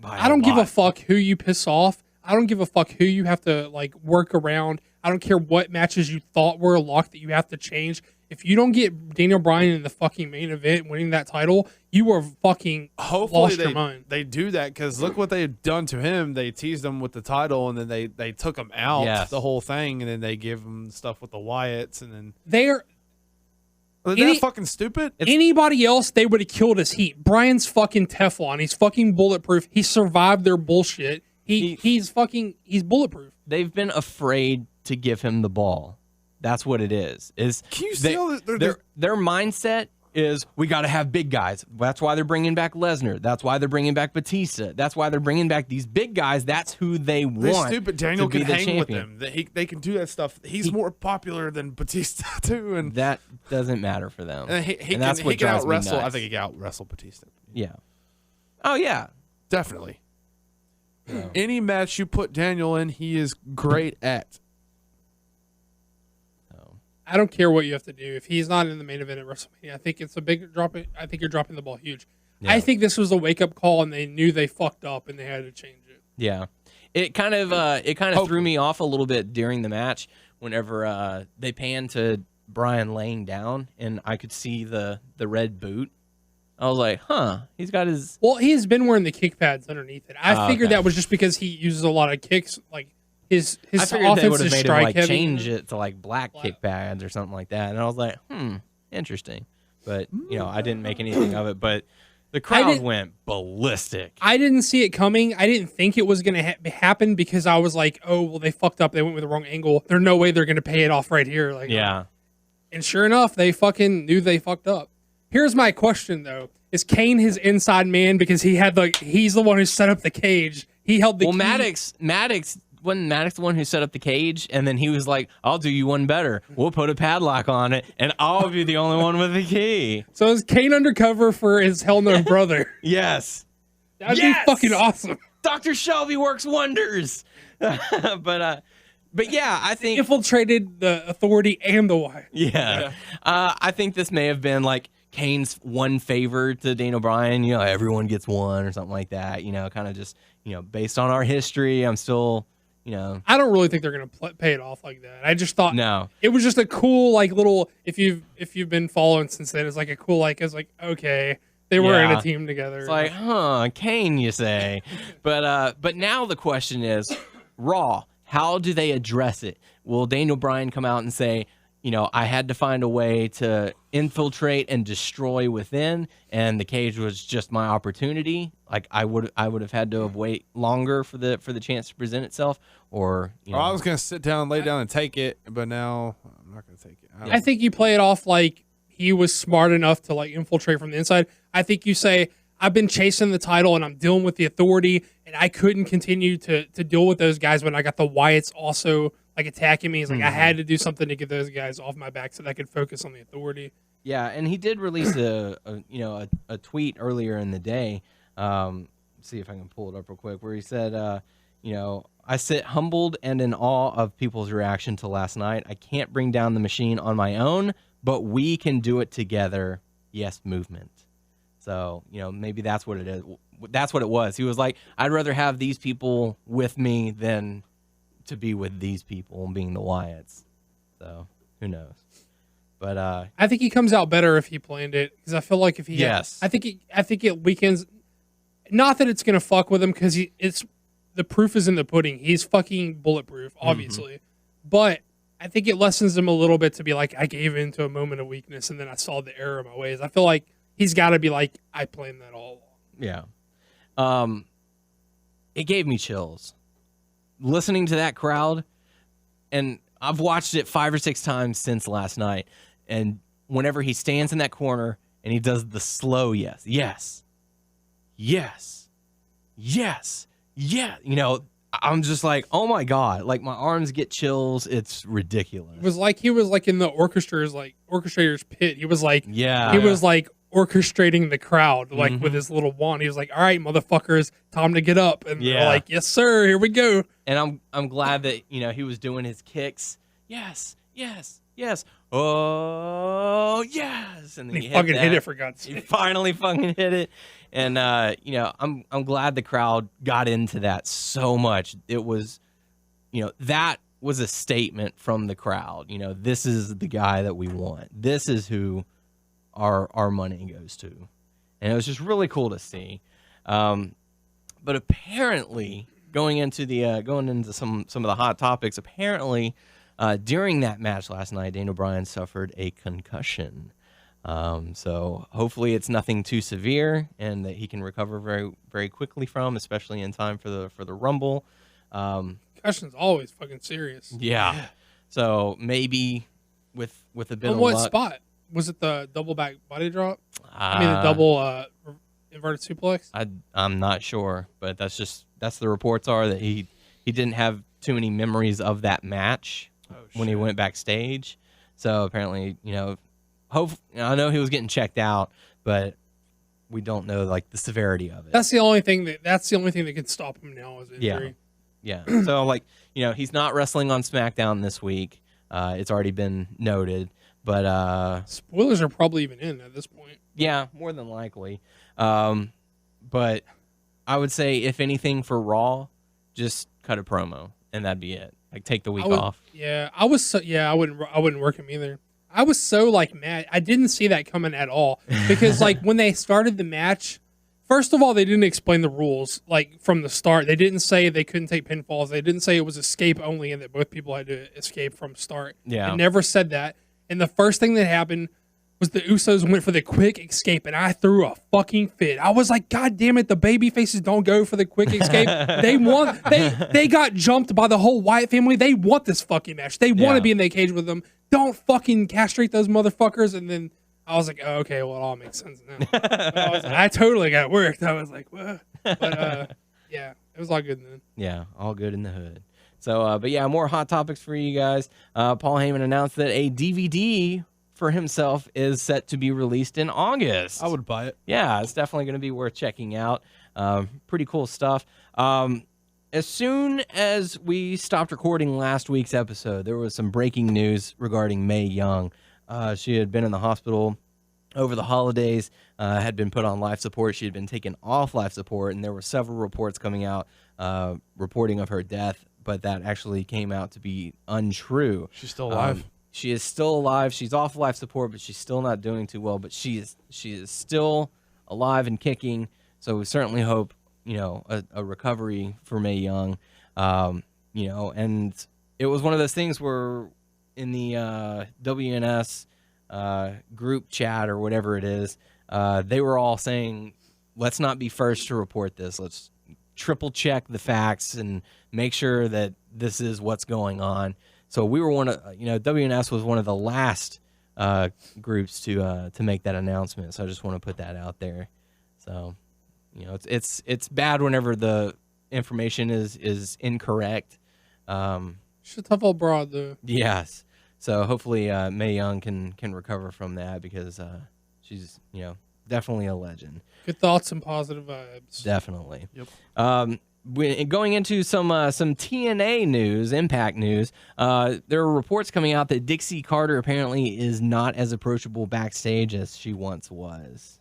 I don't give a fuck who you piss off. I don't give a fuck who you have to like work around. I don't care what matches you thought were locked that you have to change. If you don't get Daniel Bryan in the fucking main event winning that title, you are fucking lost your mind. They do that because look what they've done to him. They teased him with the title, and then they took him out the whole thing, and then they give him stuff with the Wyatts, and then Isn't that fucking stupid? Anybody else, they would have killed his heat. Bryan's fucking Teflon. He's fucking bulletproof. He survived their bullshit. He's bulletproof. They've been afraid to give him the ball. That's what it is. Can you see their mindset is we got to have big guys. That's why they're bringing back Lesnar. That's why they're bringing back Batista. That's why they're bringing back these big guys. That's who they want. This stupid Daniel to be can the hang with champion. them. They can do that stuff. He's more popular than Batista too, and That doesn't matter for them. he that's can, what he can drives out me wrestle. I nuts. think he can out wrestle Batista. Yeah. Oh yeah. Definitely. No. Any match you put Daniel in, he is great at. I don't care what you have to do. If he's not in the main event at WrestleMania, I think it's a big drop. I think you're dropping the ball huge. Yeah. I think this was a wake up call, and they knew they fucked up, and they had to change it. Yeah. It kind of threw me off a little bit during the match whenever they panned to Bryan laying down and I could see the red boot. I was like, huh, he's got his. Well, he's been wearing the kick pads underneath it. I figured okay. that was just because he uses a lot of kicks, like his I figured they would have offensive made him strike like heavy. change it to like black kick pads or something like that. And I was like, interesting. But I didn't make anything of it. But the crowd went ballistic. I didn't see it coming. I didn't think it was going to happen because I was like, oh, well, they fucked up. They went with the wrong angle. There's no way they're going to pay it off right here. Like, Yeah. And sure enough, they fucking knew they fucked up. Here's my question though: is Kane his inside man because he's the one who set up the cage? He held the key. Maddox wasn't Maddox the one who set up the cage, and then he was like, "I'll do you one better. We'll put a padlock on it, and I'll be the only one with the key." So is Kane undercover for his Hell No brother? Yes, That'd be fucking awesome. Dr. Shelby works wonders. But yeah, I think Infiltrated the Authority and the Wyatt. Yeah. I think this may have been like Kane's one favor to Daniel Bryan. Everyone gets one or something like that. Kind of just, based on our history, I'm still, I don't really think they're going to pay it off like that. I just thought No. it was just a cool, like, little, if you've been following since then, it's like a cool, like, it's like, okay, they were in Yeah. a team together. It's like, Kane, you say. But now the question is, Raw, how do they address it? Will Daniel Bryan come out and say, I had to find a way to infiltrate and destroy within, and the cage was just my opportunity? Like I would have had to have wait longer for the chance to present itself, or I was gonna sit down, lay down, and take it, but now I'm not gonna take it. I think you play it off like he was smart enough to, like, infiltrate from the inside. I think you say, I've been chasing the title and I'm dealing with the Authority, and I couldn't continue to deal with those guys when I got the Wyatts also, like, attacking me. It's like I had to do something to get those guys off my back so that I could focus on the Authority. Yeah, and he did release a tweet earlier in the day. See if I can pull it up real quick, where he said, I sit humbled and in awe of people's reaction to last night. I can't bring down the machine on my own, but we can do it together. Yes, movement. So, maybe that's what it is. That's what it was. He was like, I'd rather have these people with me than to be with these people, being the Wyatts. So, who knows? But I think he comes out better if he planned it, because I feel like if he, Yes. I think it weakens. Not that it's gonna fuck with him, because it's the proof is in the pudding. He's fucking bulletproof, obviously, but I think it lessens him a little bit to be like, I gave in to a moment of weakness, and then I saw the error of my ways. I feel like he's got to be like, I planned that all along. yeah, it gave me chills listening to that crowd, and I've watched it 5 or 6 times since last night. And whenever he stands in that corner and he does the slow yes, I'm just like, oh my God, like my arms get chills. It's ridiculous. It was like he was like in the orchestrator's pit. He was like, Yeah. he was like orchestrating the crowd, like with his little wand. He was like, all right, motherfuckers, time to get up. And they're like, yes, sir, here we go. And I'm glad that, he was doing his kicks. Yes. Oh, yes. And then He fucking hit it, for God's He sake. finally fucking hit it. And I'm glad the crowd got into that so much. It was, that was a statement from the crowd. This is the guy that we want. This is who our money goes to. And it was just really cool to see. But apparently, going into some of the hot topics, apparently during that match last night, Daniel Bryan suffered a concussion. So hopefully it's nothing too severe and that he can recover very, very quickly from, especially in time for the Rumble. Concussion's always fucking serious. Yeah. So maybe with a bit On of what luck. spot? Was it the double back body drop? I mean, the double inverted suplex. I'm not sure, but that's the reports are that he didn't have too many memories of that match when he went backstage. So apparently, I know he was getting checked out, but we don't know like the severity of it. That's the only thing that can stop him now is injury. Yeah. So he's not wrestling on SmackDown this week. It's already been noted, but spoilers are probably even in at this point. Yeah, more than likely. But I would say if anything for Raw, just cut a promo and that'd be it. Like take the week off. Yeah, I wouldn't work him either. I was so mad. I didn't see that coming at all because when they started the match, first of all, they didn't explain the rules from the start. They didn't say they couldn't take pinfalls. They didn't say it was escape only and that both people had to escape from start. Yeah. They never said that. And the first thing that happened was the Usos went for the quick escape, and I threw a fucking fit. I was like, God damn it, the baby faces don't go for the quick escape. They got jumped by the whole Wyatt family. They want this fucking match. They want to be in the cage with them. Don't fucking castrate those motherfuckers. And then I was like, oh, okay, well, it all makes sense now. I totally got worked. I was like, what? But yeah, it was all good then. Yeah, all good in the hood. So, but yeah, more hot topics for you guys. Paul Heyman announced that a DVD for himself is set to be released in August. I would buy it. Yeah, it's definitely going to be worth checking out. Pretty cool stuff. As soon as we stopped recording last week's episode, there was some breaking news regarding Mae Young. She had been in the hospital over the holidays, had been put on life support. She had been taken off life support, and there were several reports coming out reporting of her death, but that actually came out to be untrue. She's still alive. She is still alive. She's off life support, but she's still not doing too well. But she is still alive and kicking. So we certainly hope, a recovery for Mae Young. And it was one of those things where in the WNS group chat or whatever it is, they were all saying, let's not be first to report this. Let's triple check the facts and make sure that this is what's going on. So we were WNS was one of the last groups to make that announcement. So I just want to put that out there. So, it's bad whenever the information is incorrect. She's a tough old broad, though. Yes. So hopefully Mae Young can recover from that because she's definitely a legend. Good thoughts and positive vibes. Definitely. Yep. Going into some TNA news, Impact news, there are reports coming out that Dixie Carter apparently is not as approachable backstage as she once was.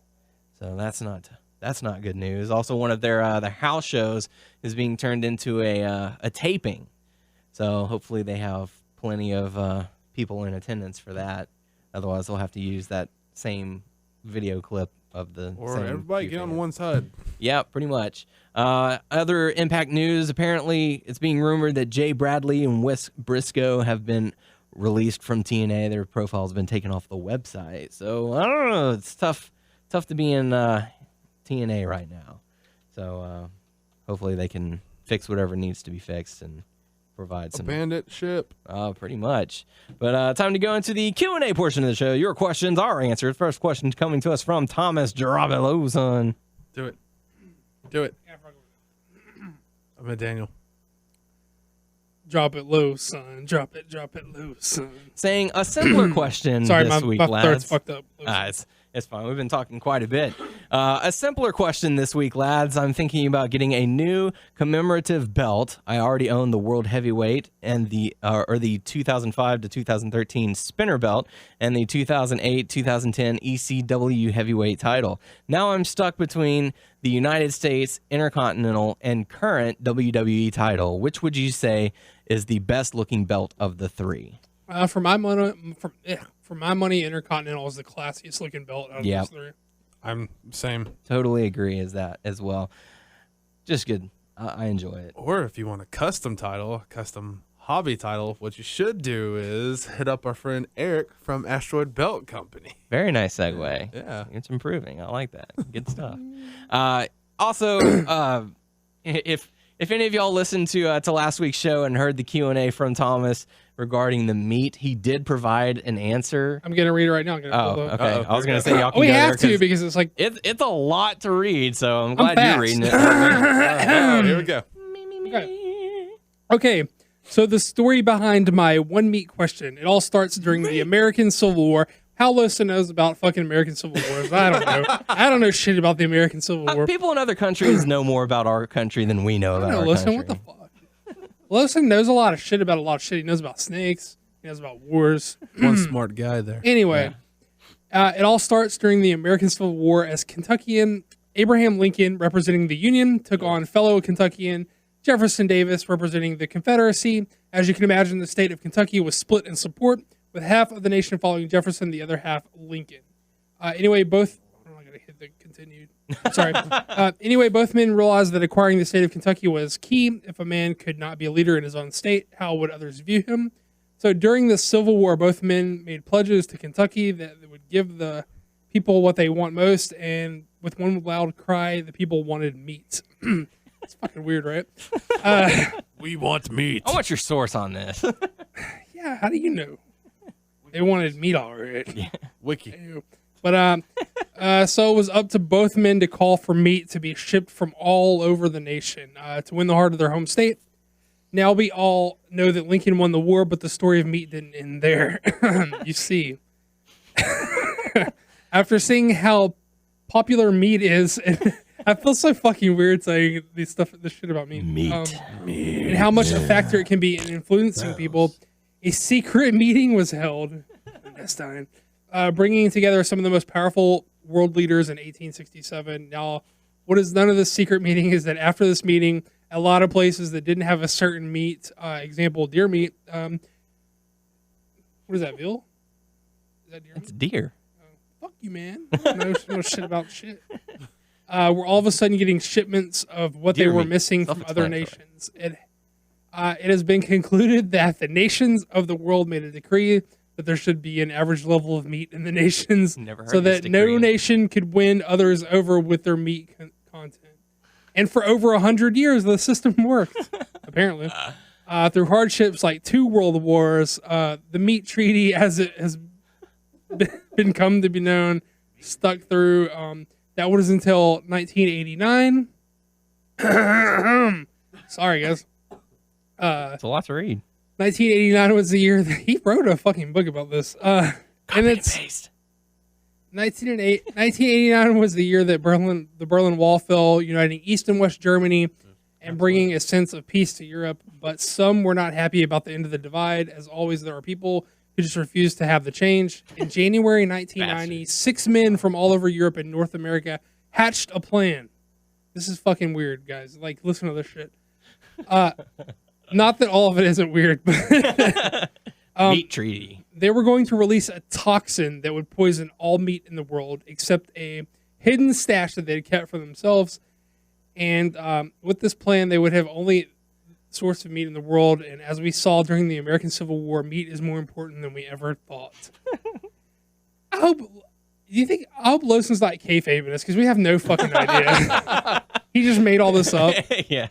So that's not good news. Also, one of their house shows is being turned into a taping. So hopefully they have plenty of people in attendance for that. Otherwise, they'll have to use that same video clip of the or same everybody get on one side. Yeah, pretty much. Other Impact news, apparently it's being rumored that Jay Bradley and Wes Briscoe have been released from TNA. Their profile has been taken off the website. So, I don't know. It's tough to be in TNA right now. So, hopefully they can fix whatever needs to be fixed and provide some... Bandit ship. Pretty much. But time to go into the Q&A portion of the show. Your questions are answered. First question coming to us from Thomas Jarabeloson. Do it. Do it. I'm a Daniel. Drop it low, son. Drop it low, son. Saying a simpler question Sorry, this week, my lads. throat's fucked up. It's fine. We've been talking quite a bit. A simpler question this week, lads. I'm thinking about getting a new commemorative belt. I already own the World Heavyweight and the 2005 to 2013 Spinner belt and the 2008-2010 ECW Heavyweight title. Now I'm stuck between the United States Intercontinental and current WWE title. Which would you say is the best looking belt of the three? For my money, Intercontinental is the classiest looking belt out of those three. I'm same. Totally agree as that as well. Just good. I enjoy it. Or if you want a custom title, a custom hobby title, what you should do is hit up our friend Eric from Asteroid Belt Company. Very nice segue. Yeah. It's improving. I like that. Good stuff. Also, if If any of y'all listened to last week's show and heard the Q&A from Thomas regarding the meat, he did provide an answer. I'm going to read it right now. Okay. I was going to say y'all can we go have there to because it's like it's a lot to read, so I'm glad fast. you're reading it. Here we go. Okay, so the story behind my one meat question. It all starts during the American Civil War. How Losa knows about fucking American Civil Wars, I don't know. I don't know shit about the American Civil War. People in other countries know more about our country than we know about our country. What the fuck? Losa knows a lot of shit about a lot of shit. He knows about snakes. He knows about wars. One smart guy there. Anyway, it all starts during the American Civil War as Kentuckian Abraham Lincoln, representing the Union, took on fellow Kentuckian Jefferson Davis, representing the Confederacy. As you can imagine, the state of Kentucky was split in support, with half of the nation following Jefferson, the other half Lincoln. Anyway, both... I'm not going to hit the continued. Sorry. Anyway, both men realized that acquiring the state of Kentucky was key. If a man could not be a leader in his own state, how would others view him? So during the Civil War, both men made pledges to Kentucky that they would give the people what they want most, and with one loud cry, the people wanted meat. It's fucking weird, right? We want meat. I want your source on this. Yeah, how do you know? They wanted meat already. Yeah. Wiki. But so it was up to both men to call for meat to be shipped from all over the nation to win the heart of their home state. Now we all know that Lincoln won the war, but the story of meat didn't end there. You see. After seeing how popular meat is, I feel so fucking weird saying this shit about meat. Meat. And how much a factor it can be in influencing people. A secret meeting was held this time, bringing together some of the most powerful world leaders in 1867. Now, what is none of this secret meeting is that after this meeting, a lot of places that didn't have a certain meat, example, deer meat. What is that, veal? Is that deer It's meat? deer. Fuck you, man. No shit about shit. We're all of a sudden getting shipments of what Deer they were meat. missing from other Self-explanatory. nations. It has been concluded that the nations of the world made a decree that there should be an average level of meat in the nations Never heard so this that no decree. nation could win others over with their meat content. And for over 100 years, the system worked, apparently. Through hardships like 2 world wars, the meat treaty, as it has been come to be known, stuck through. That was until 1989. Sorry, guys. It's a lot to read. 1989 was the year that he wrote a fucking book about this. And it's Paste. 1989 was the year that the Berlin Wall fell, uniting East and West Germany and bringing a sense of peace to Europe. But some were not happy about the end of the divide. As always, there are people who just refused to have the change. In January 1990, 6 men from all over Europe and North America hatched a plan. This is fucking weird, guys. Like, listen to this shit. Not that all of it isn't weird, but Meat treaty. they were going to release a toxin that would poison all meat in the world except a hidden stash that they had kept for themselves. And with this plan, they would have only source of meat in the world. And as we saw during the American Civil War, meat is more important than we ever thought. I hope Lawson's not kayfabing this because we have no fucking idea. He just made all this up. Yeah.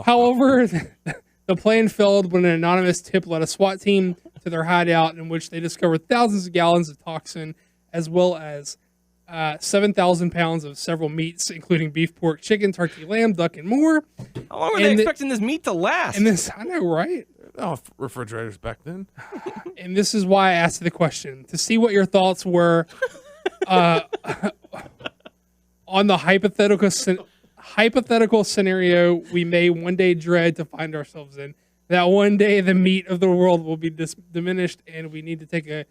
However, the plan failed when an anonymous tip led a SWAT team to their hideout, in which they discovered thousands of gallons of toxin, as well as 7,000 pounds of several meats, including beef, pork, chicken, turkey, lamb, duck, and more. How long were they expecting this meat to last? And this, I know, right? Oh, refrigerators back then. And this is why I asked the question, to see what your thoughts were on the hypothetical scenario we may one day dread to find ourselves in. That one day the meat of the world will be diminished, and we need to take a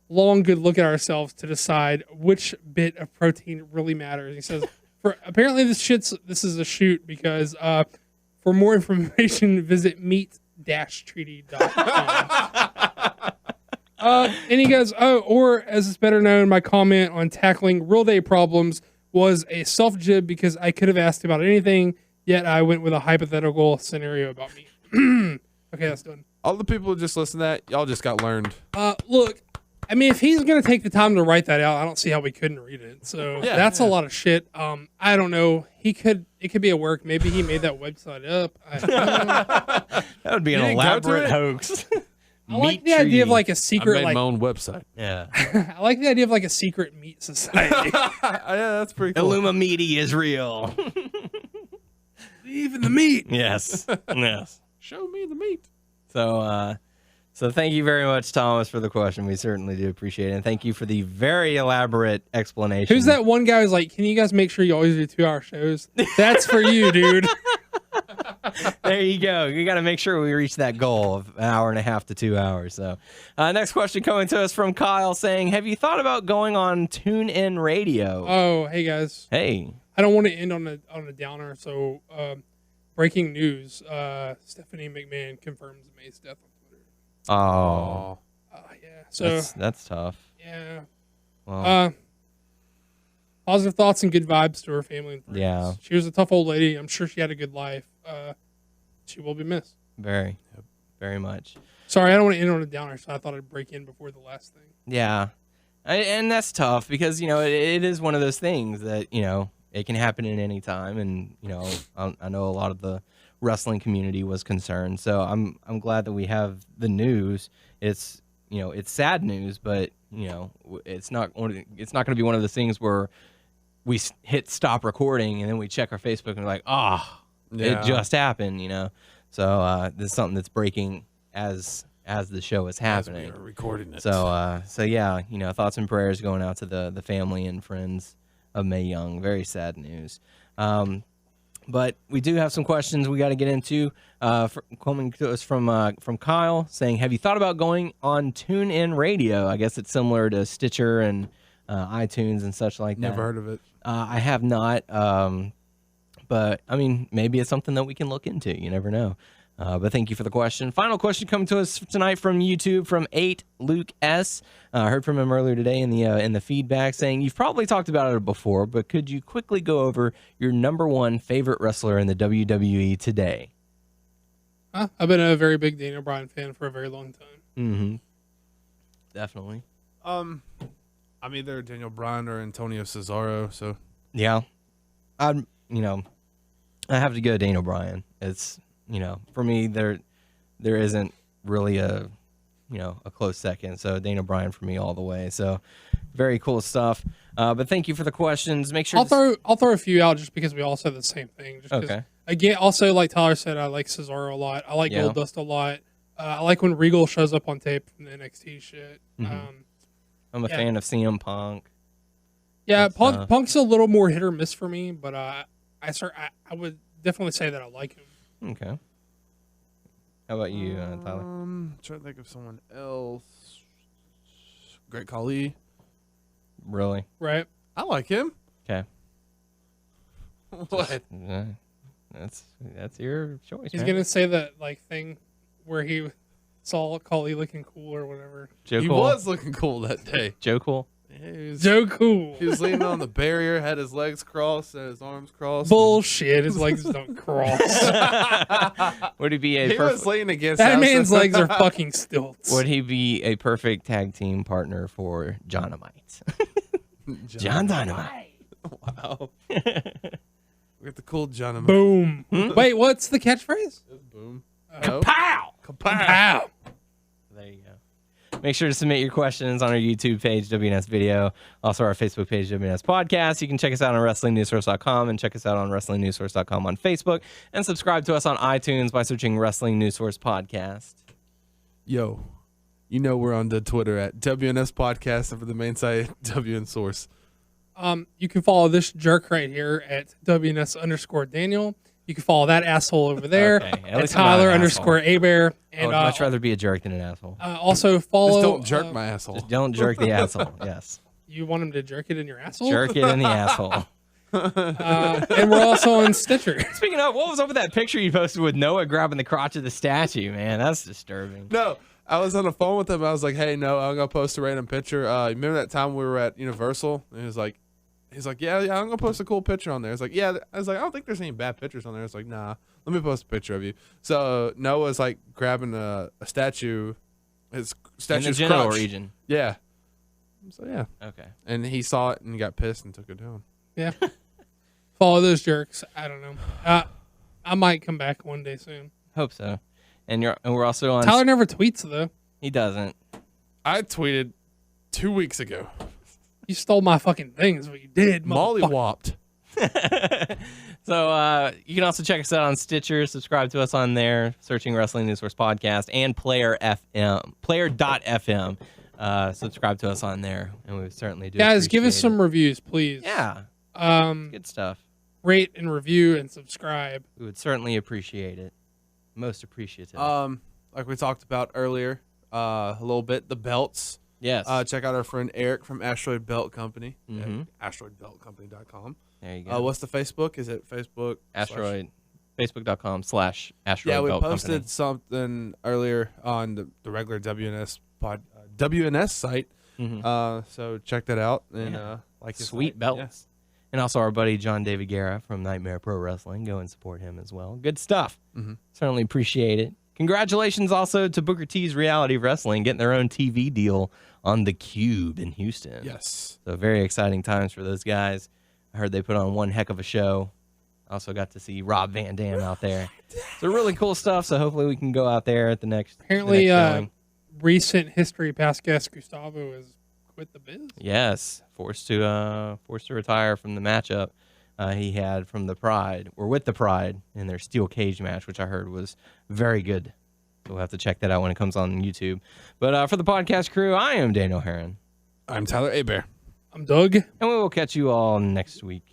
long, good look at ourselves to decide which bit of protein really matters. He says, apparently this is a shoot, because for more information, visit meat-treaty.com. And he goes, or as it's better known, my comment on tackling real day problems was a self-jib because I could have asked about anything, yet I went with a hypothetical scenario about me. Okay, that's done. All the people who just listened to that, y'all just got learned. Look, I mean, if he's gonna take the time to write that out, I don't see how we couldn't read it. So that's a lot of shit. I don't know. It could be a work. Maybe he made that website up. I don't know. That would be an didn't go to elaborate it? hoax. I like the idea of like a I secret, made like my own website. Yeah. I like the idea of like a secret meat society. Yeah, that's pretty cool. Illumimedi is real. Even the meat. Yes. Yes. Show me the meat. So thank you very much, Thomas, for the question. We certainly do appreciate it. And thank you for the very elaborate explanation. Who's that one guy who's like, can you guys make sure you always do 2-hour shows? That's for you, dude. There you go. You got to make sure we reach that goal of an hour and a half to 2 hours. So, next question coming to us from Kyle saying, have you thought about going on TuneIn Radio? Oh, hey guys. Hey. I don't want to end on a downer. So, breaking news: Stephanie McMahon confirms May's death on Twitter. Oh. Yeah. So that's tough. yeah. Well, Positive thoughts and good vibes to her family and friends. Yeah. She was a tough old lady. I'm sure she had a good life. She will be missed. very much. Sorry, I don't want to end on a downer, so I thought I'd break in before the last thing. Yeah. And that's tough because, it is one of those things that, it can happen at any time. And, I know a lot of the wrestling community was concerned. So I'm glad that we have the news. It's, it's sad news, but, it's not going to be one of those things where we hit stop recording and then we check our Facebook and we're like, it just happened, So this is something that's breaking as the show is happening. As we are recording it. So yeah, thoughts and prayers going out to the family and friends of Mae Young. Very sad news. But we do have some questions we got to get into. Coming to us from Kyle saying, have you thought about going on TuneIn Radio? I guess it's similar to Stitcher and iTunes and such like that. Never heard of it. I have not. But I mean, maybe it's something that we can look into. You never know. But thank you for the question. Final question coming to us tonight from YouTube from 8 Luke S. I heard from him earlier today in the feedback saying, you've probably talked about it before, but could you quickly go over your number one favorite wrestler in the WWE today? I've been a very big Daniel Bryan fan for a very long time. Mm-hmm. Definitely. I'm either Daniel Bryan or Antonio Cesaro. So Yeah. I have to go Daniel Bryan. It's, for me, there isn't really a close second. So Daniel Bryan for me all the way. So very cool stuff. But thank you for the questions. Make sure I'll throw a few out just because we all said the same thing. Just Okay. Again, also like Tyler said, I like Cesaro a lot. I like Goldust a lot. I like when Regal shows up on tape from the NXT shit. I'm a fan of CM Punk. Yeah, Punk's a little more hit or miss for me, but I would definitely say that I like him. Okay. How about you, Tyler? trying to think of someone else. Great Khali. Really? Right? I like him. Okay. What? That's your choice. He's man. gonna say that thing where he saw Khali looking cool or whatever. Joe He Cool. was looking cool that day. Joe Cool. Joe Cool. He was leaning on the barrier, had his legs crossed and his arms crossed. Bullshit. His legs don't cross. Would he be a He perfect? was leaning against That us. man's legs are fucking stilts. Would he be a perfect tag team partner for John Dynamite? John Dynamite. Wow. We got the cool John. Boom. Wait, what's the catchphrase? Boom. Kapow! Pow. There you go. Make sure to submit your questions on our YouTube page, WNS Video. Also, our Facebook page, WNS Podcast. You can check us out on WrestlingNewsSource.com and check us out on WrestlingNewsSource.com on Facebook. And subscribe to us on iTunes by searching Wrestling News Source Podcast. Yo, we're on the Twitter at WNS Podcast and for the main site, WN Source. You can follow this jerk right here at WNS_Daniel. You can follow that asshole over there Okay, at at least I'm not an Tyler_Abear. I And would much rather be a jerk than an asshole. also follow. Just don't jerk my asshole. Just don't jerk the asshole. Yes. You want him to jerk it in your asshole? Jerk it in the asshole. And we're also on Stitcher. Speaking of, what was up with that picture you posted with Noah grabbing the crotch of the statue, man? That's disturbing. No, I was on the phone with him. I was like, hey, no, I'm going to post a random picture. Remember that time we were at Universal? And he's like, yeah, I'm going to post a cool picture on there. It's like, yeah. I was like, I don't think there's any bad pictures on there. It's like, nah, let me post a picture of you. So Noah's like grabbing a statue, his statue's in the genital crotch. region. Yeah. So yeah, Okay. and he saw it and got pissed and took it down. Yeah. Follow those jerks. I don't know. I might come back one day soon. Hope so. And we're also on. Tyler never tweets though. He doesn't. I tweeted 2 weeks ago. You stole my fucking thing. Is what you did. Molly motherfucker. whopped. So you can also check us out on Stitcher. Subscribe to us on there, searching Wrestling News Source Podcast and Player.fm. Subscribe to us on there, and we certainly do. Guys, give us appreciate some reviews, please. it. Yeah, good stuff. Rate and review and subscribe. We would certainly appreciate it. Most appreciative. Like we talked about earlier, a little bit, the belts. yes. Check out our friend Eric from Asteroid Belt Company. Mhm. AsteroidBeltCompany.com. There you go. What's the Facebook? Is it Facebook? Asteroid. Facebook.com/Asteroid Yeah, we Belt posted Company. something earlier on the regular WNS site. Mhm. So check that out and Yeah. like his Sweet site. belts. Yes. And also our buddy John David Guerra from Nightmare Pro Wrestling. Go and support him as well. Good stuff. Mhm. Certainly appreciate it. Congratulations also to Booker T's Reality Wrestling getting their own TV deal on the Cube in Houston. Yes. So very exciting times for those guys. I heard they put on one heck of a show. Also got to see Rob Van Dam out there. So really cool stuff. So hopefully we can go out there at the next. Apparently, the next showing. recent history past guest Gustavo has quit the biz. Yes, forced to retire from the matchup he had from the Pride, or with the Pride in their steel cage match, which I heard was very good. So we'll have to check that out when it comes on YouTube. But for the podcast crew, I am Daniel Herron, I'm Tyler Abear. I'm Doug. and we will catch you all next week.